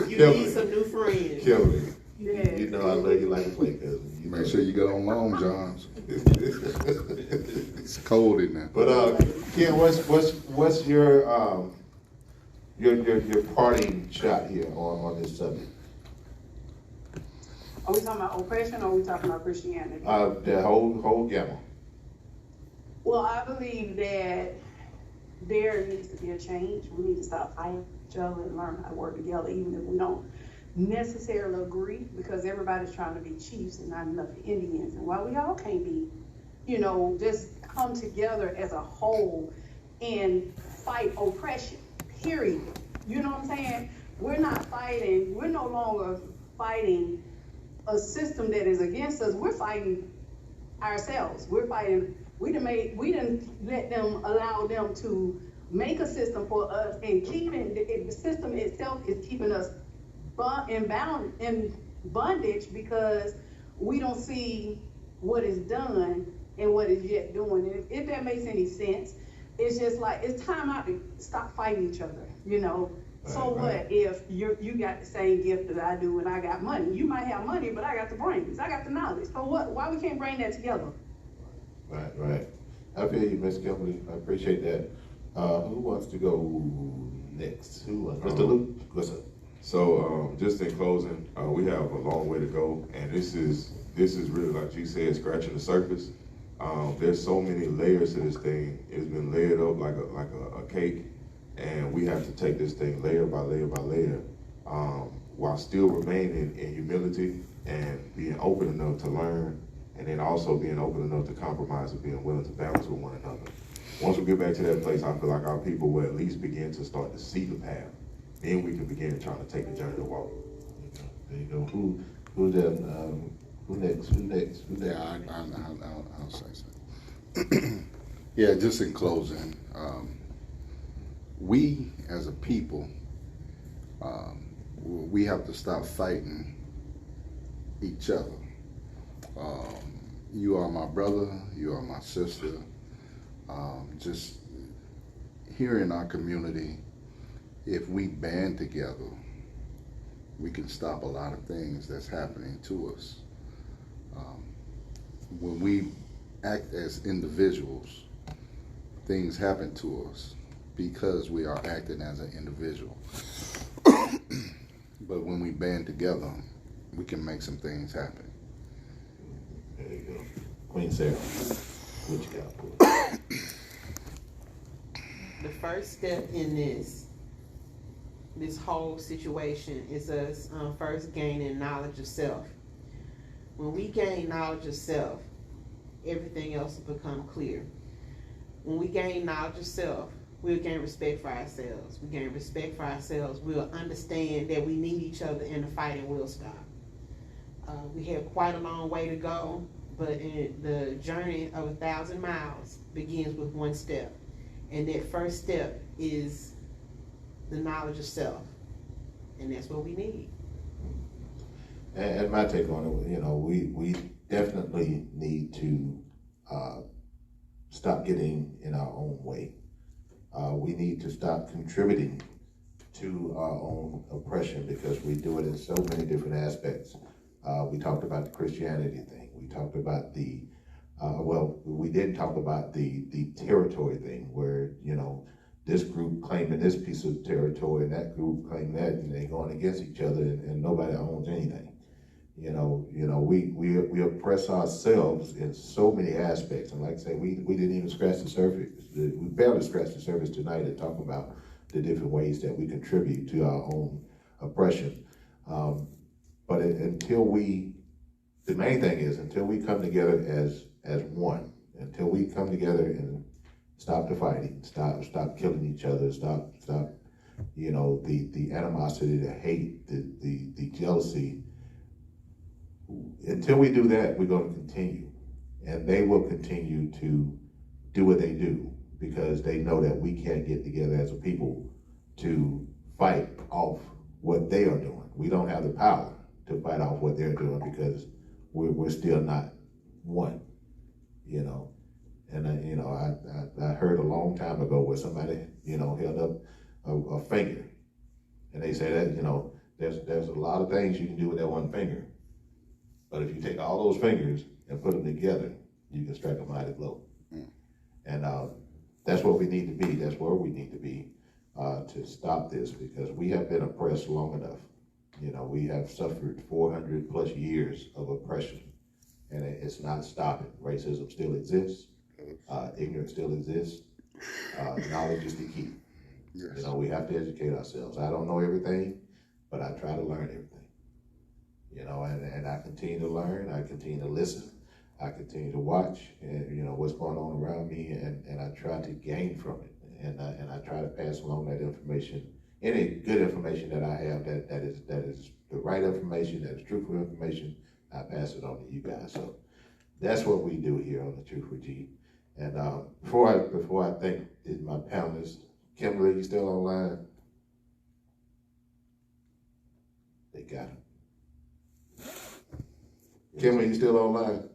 you need some new friends. Kimberly. Yeah. You know I love you like a play cousin. Make sure you get on Long John's. It's cold in there. But Kim, what's your parting shot here on this subject? Are we talking about oppression or are we talking about Christianity? The whole gamut. Well, I believe that there needs to be a change. We need to stop fighting each other and learn how to work together, even if we don't necessarily agree, because everybody's trying to be chiefs and not enough Indians. And while we all can't be, just come together as a whole and fight oppression, period. You know what I'm saying? We're no longer fighting a system that is against us. We're fighting ourselves. We're fighting. We didn't let them allow them to make a system for us, and the system itself is keeping us in bondage because we don't see what is done and what is yet doing. And if that makes any sense, it's just like it's time out to stop fighting each other. So what if you got the same gift that I do and I got money? You might have money, but I got the brains, I got the knowledge. So what? Why we can't bring that together? Right. I feel you, Miss Kimberly. I appreciate that. Who wants to go next? Mr. Luke? What's up? So just in closing, we have a long way to go, and this is really, like G said, scratching the surface. There's so many layers to this thing. It's been layered up like a cake, and we have to take this thing layer by layer by layer, while still remaining in humility and being open enough to learn, and then also being open enough to compromise and being willing to balance with one another. Once we get back to that place, I feel like our people will at least begin to start to see the path. Then we can begin trying to take the journey to walk. There you go. Who next? Yeah, I'll say something. Yeah, just in closing, we as a people, we have to stop fighting each other. You are my brother, you are my sister. Just here in our community, if we band together, we can stop a lot of things that's happening to us. When we act as individuals, things happen to us because we are acting as an individual. But when we band together, we can make some things happen. There you go. Queen Sarah, what you got for us? The first step in this whole situation is us first gaining knowledge of self. When we gain knowledge of self, everything else will become clear. When we gain knowledge of self, we'll gain respect for ourselves. We gain respect for ourselves. We'll understand that we need each other and the fighting will stop. We have quite a long way to go, but the journey of 1,000 miles begins with one step. And that first step is the knowledge of self. And that's what we need. And my take on it, we definitely need to stop getting in our own way. We need to stop contributing to our own oppression because we do it in so many different aspects. We talked about the Christianity thing. We talked about we didn't talk about the territory thing where, this group claiming this piece of territory and that group claiming that, and they're going against each other and nobody owns anything. We oppress ourselves in so many aspects. And like I say, we didn't even scratch the surface. We barely scratched the surface tonight to talk about the different ways that we contribute to our own oppression. But until we come together as one, until we come together and stop the fighting, stop killing each other, stop the animosity, the hate, the jealousy. Until we do that, we're going to continue, and they will continue to do what they do because they know that we can't get together as a people to fight off what they are doing. We don't have the power to fight off what they're doing because we're still not one, And I heard a long time ago where somebody held up a finger, and they say that there's a lot of things you can do with that one finger, but if you take all those fingers and put them together, you can strike a mighty blow. And that's what we need to be. That's where we need to be to stop this because we have been oppressed long enough. We have suffered 400 plus years of oppression, and it's not stopping. Racism still exists. Ignorance still exists. Knowledge is the key. Yes. We have to educate ourselves. I don't know everything, but I try to learn everything. And I continue to learn. I continue to listen. I continue to watch, and what's going on around me, and I try to gain from it, and I try to pass along that information, any good information that I have that is the right information, that is truthful information. I pass it on to you guys. So that's what we do here on the Truth with G. And before I thank my panelists, Kimberly, you still online? They got him. Kimberly, you still online?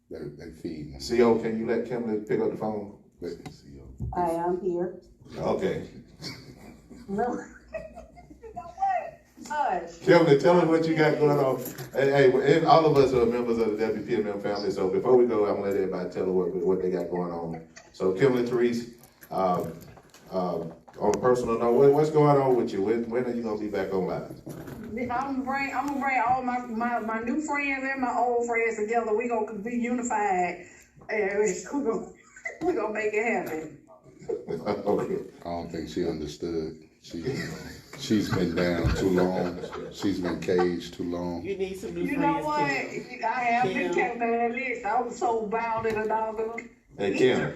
They feed me. CO, can you let Kimberly pick up the phone? I am here. Okay. No. Kimberly, tell us what you got going on. Hey, all of us are members of the WPMM family, so before we go, I'm going to let everybody tell her what they got going on. So, Kimberly Therese, on a personal note, what's going on with you? When are you going to be back online? I'm gonna bring all my new friends and my old friends together. We gonna be unified, and we gonna make it happen. Okay. I don't think she understood. She's been down too long. She's been caged too long. You need some new friends. You know what? I have been kept on that list. I was so bound in a dog. Hey, Kim.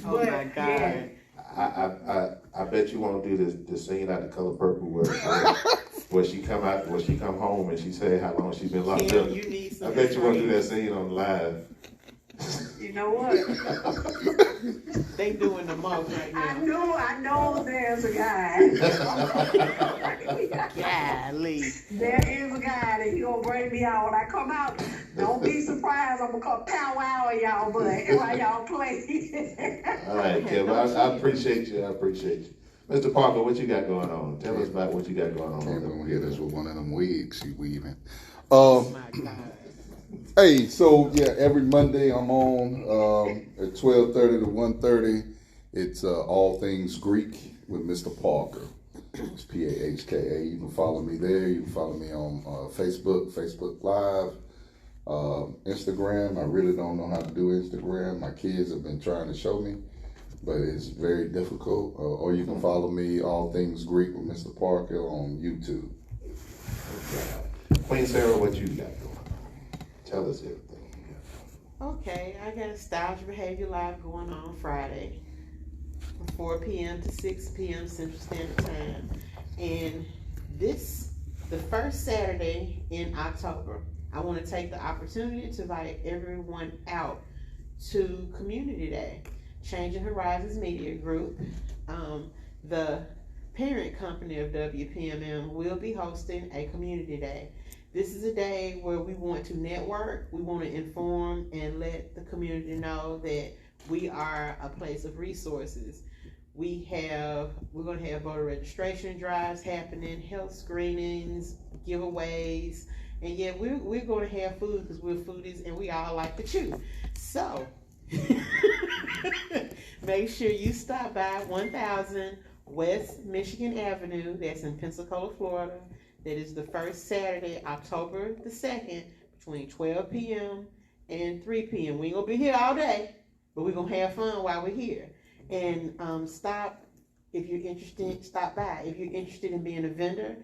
Oh my God. Yeah. I bet you want to do this scene out of Color Purple where she come home and she say how long she been locked up. You need some I bet you want to do that scene on live. You know what? They doing the most right now. I know there's a guy. Golly. There is a guy that he gonna bring me out when I come out. Don't be surprised. I'm gonna come powwow y'all, but while y'all play. All right, Kim. I appreciate you. Mr. Parker, what you got going on? Tell us about what you got going on. Can't gonna hear this with one of them wigs she weaving. Oh my God. Hey, so yeah, every Monday I'm on at 12:30 to 1:30. It's All Things Greek with Mr. Parker. It's P-A-H-K-A. You can follow me there. You can follow me on Facebook Live, Instagram. I really don't know how to do Instagram. My kids have been trying to show me, but it's very difficult. Or you can follow me, All Things Greek with Mr. Parker on YouTube. Queen Sarah, what you got going on? Tell us everything. Okay, I got a Stylish Behavior Live going on Friday from 4 p.m. to 6 p.m. Central Standard Time. And the first Saturday in October, I want to take the opportunity to invite everyone out to Community Day. Changing Horizons Media Group, the parent company of WPMM, will be hosting a Community Day. This is a day where we want to network, we want to inform and let the community know that we are a place of resources. We're going to have voter registration drives happening, health screenings, giveaways, and yeah, we're going to have food because we're foodies and we all like to chew. So make sure you stop by 1000 West Michigan Avenue. That's in Pensacola, Florida. That is the first Saturday, October the 2nd, between 12 p.m. and 3 p.m. We ain't gonna be here all day, but we're gonna have fun while we're here. And stop if you're interested. Stop by if you're interested in being a vendor.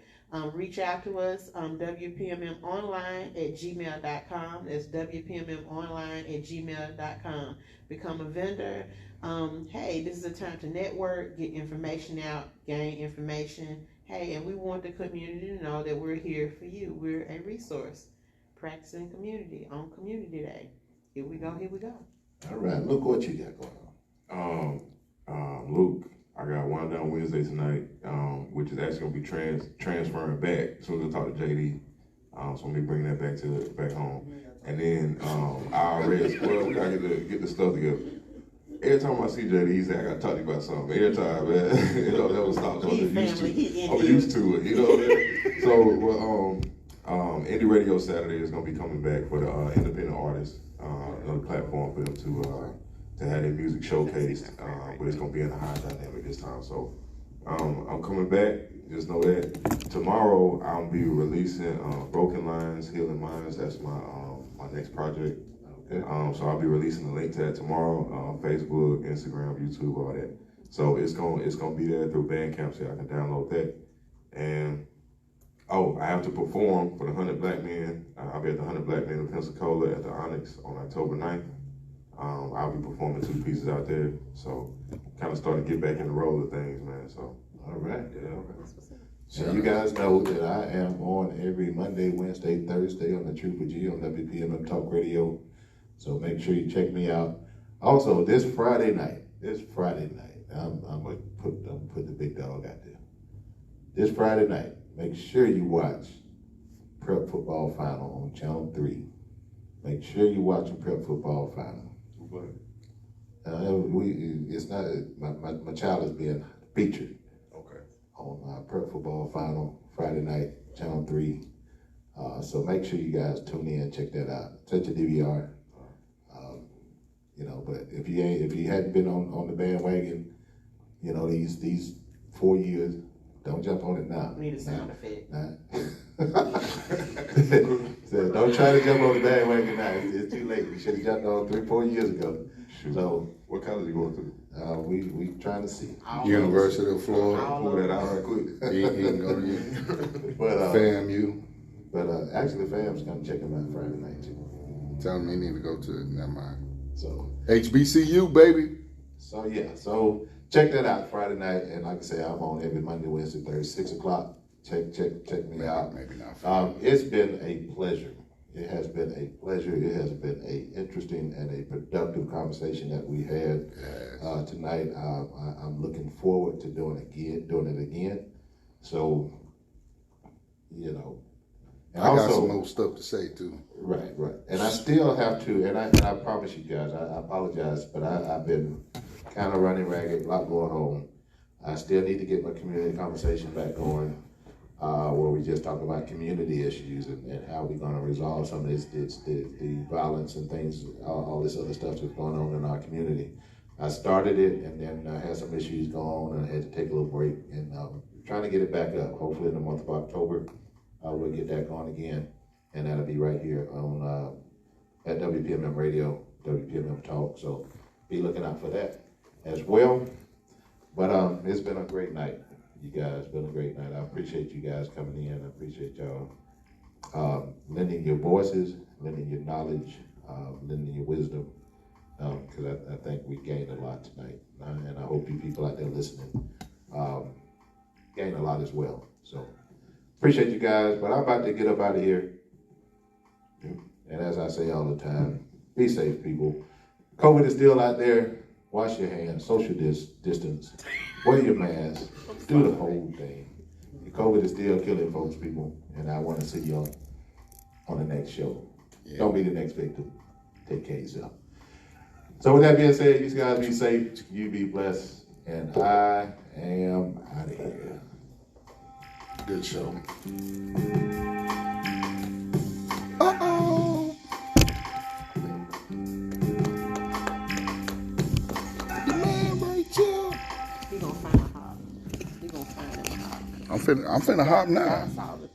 Reach out to us WPMMonline@gmail.com. That's WPMMonline@gmail.com. Become a vendor. Hey, this is a time to network, get information out, gain information. Hey, and we want the community to know that we're here for you. We're a resource. Practicing community on Community Day. Here we go. All right, look what you got going on. Luke, I got One Down Wednesday tonight, which is actually gonna be transferring back as soon as I talk to JD. So let me bring that back home. And then IRS, well, we gotta get the stuff together. Every time I see JD, he say I gotta talk to you about something. Every time, man, it don't never stop. I'm used to it, you know what I mean? So, Indie Radio Saturday is gonna be coming back for the independent artists, another platform for them to have their music showcased, but it's gonna be in a high dynamic this time. So I'm coming back. Just know that tomorrow I'll be releasing Broken Lines, Healing Minds. That's my next project. Okay. So I'll be releasing the link to that tomorrow on Facebook, Instagram, YouTube, all that. So it's gonna be there through Bandcamp, so I can download that. And I have to perform for the 100 Black Men. I'll be at the 100 Black Men in Pensacola at the Onyx on October 9th. I'll be performing 2 pieces out there. So kind of starting to get back in the roll of things, man. So, all right. Yeah. So you guys know that I am on every Monday, Wednesday, Thursday on the Truth with G on WPMM Talk Radio. So make sure you check me out. Also, this Friday night, I'm gonna put the big dog out there. This Friday night, make sure you watch Prep Football Final on Channel 3. Make sure you watch the Prep Football Final. It's not my child is being featured. Okay. On Prep Football Final Friday night, Channel 3. So make sure you guys tune in, check that out. Set your DVR. But if you hadn't been on the bandwagon, these 4 years, don't jump on it now. Need a sound effect. So don't try to jump on the bandwagon now. It's too late. We should have jumped on 3-4 years ago. Shoot. So what college you going to? We trying to see. University of Florida. Pull that out right quick. He can go to FAMU. But actually, FAM's gonna check him out Friday night too. Tell him he need to go to it. Never mind. So HBCU, baby. So yeah, so check that out Friday night, and like I say, I'm on every Monday, Wednesday, Thursday, 6 o'clock. Check me out. Maybe not. It's been a pleasure. It has been a pleasure. It has been a interesting and a productive conversation that we had tonight. I'm looking forward to doing it again. So, And I got some more stuff to say too. Right. And I still have to, and I promise you guys, I apologize, but I've been kind of running ragged, a lot going on. I still need to get my community conversation back going, where we just talk about community issues and how we're going to resolve some of the violence and things, all this other stuff that's going on in our community. I started it and then I had some issues go on and I had to take a little break and trying to get it back up. Hopefully in the month of October, we'll get that going again, and that'll be right here on at WPMM Radio, WPMM Talk. So be looking out for that as well. But it's been a great night, you guys. Been a great night. I appreciate you guys coming in. I appreciate y'all lending your voices, lending your knowledge, lending your wisdom, because I think we gained a lot tonight, and I hope you people out there listening gain a lot as well. So. Appreciate you guys, but I'm about to get up out of here. And as I say all the time, be safe, people. COVID is still out there. Wash your hands, social distance, wear your mask, do the whole thing. COVID is still killing folks, people, and I want to see you on the next show. Yeah. Don't be the next victim. Take care of yourself. So with that being said, you guys be safe, you be blessed, and I am out of here. Good show. Uh-oh. The man right here. He gonna find a hop. He gonna find a hop. I'm finna hop now.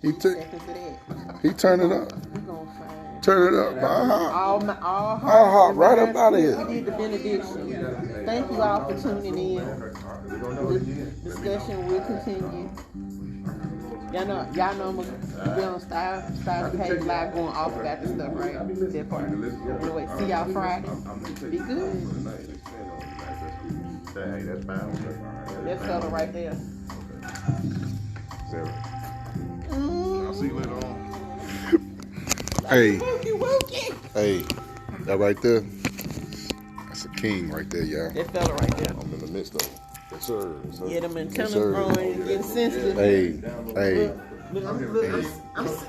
He took. Seconds of that. He turned it up. He gonna find. Turn it up. All I'll hop right up out of here. We did the benediction. Thank you all for tuning in. The discussion will continue. Y'all know I'm gonna be on style page live going off about this stuff, right? That part. Anyway, see y'all Friday. Be good. That fella right there. I'll see you later on. Hey, Wookie. hey, that right there. That's a king right there, y'all. That fella right there. I'm in the midst of it. Yes, sir. Yes, sir. Yeah, them antennas sir. growing and getting sensitive. Hey.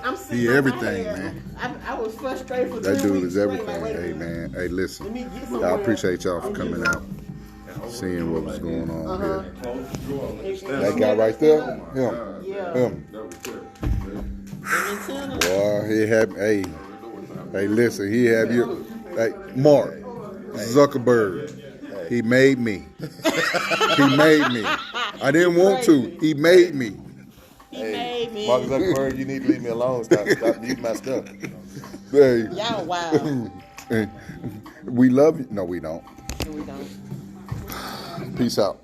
I'm seeing He my everything, hair. man. I was frustrated for 3 That dude weeks is straight. everything. Like, Hey, man. Hey, listen. Let me get I somewhere. appreciate y'all for coming out, seeing what was going on here. That That guy right there, him. Yeah. Him. Them antennas. Boy, he had, hey, listen, he had you, hey, Mark Zuckerberg. He made me. He made me. I didn't want to. He made me. He made me. Mark Zuckerberg, you need to leave me alone. Stop muting my stuff. Hey. Y'all wild. We love you. No, we don't. No, we don't. Peace out.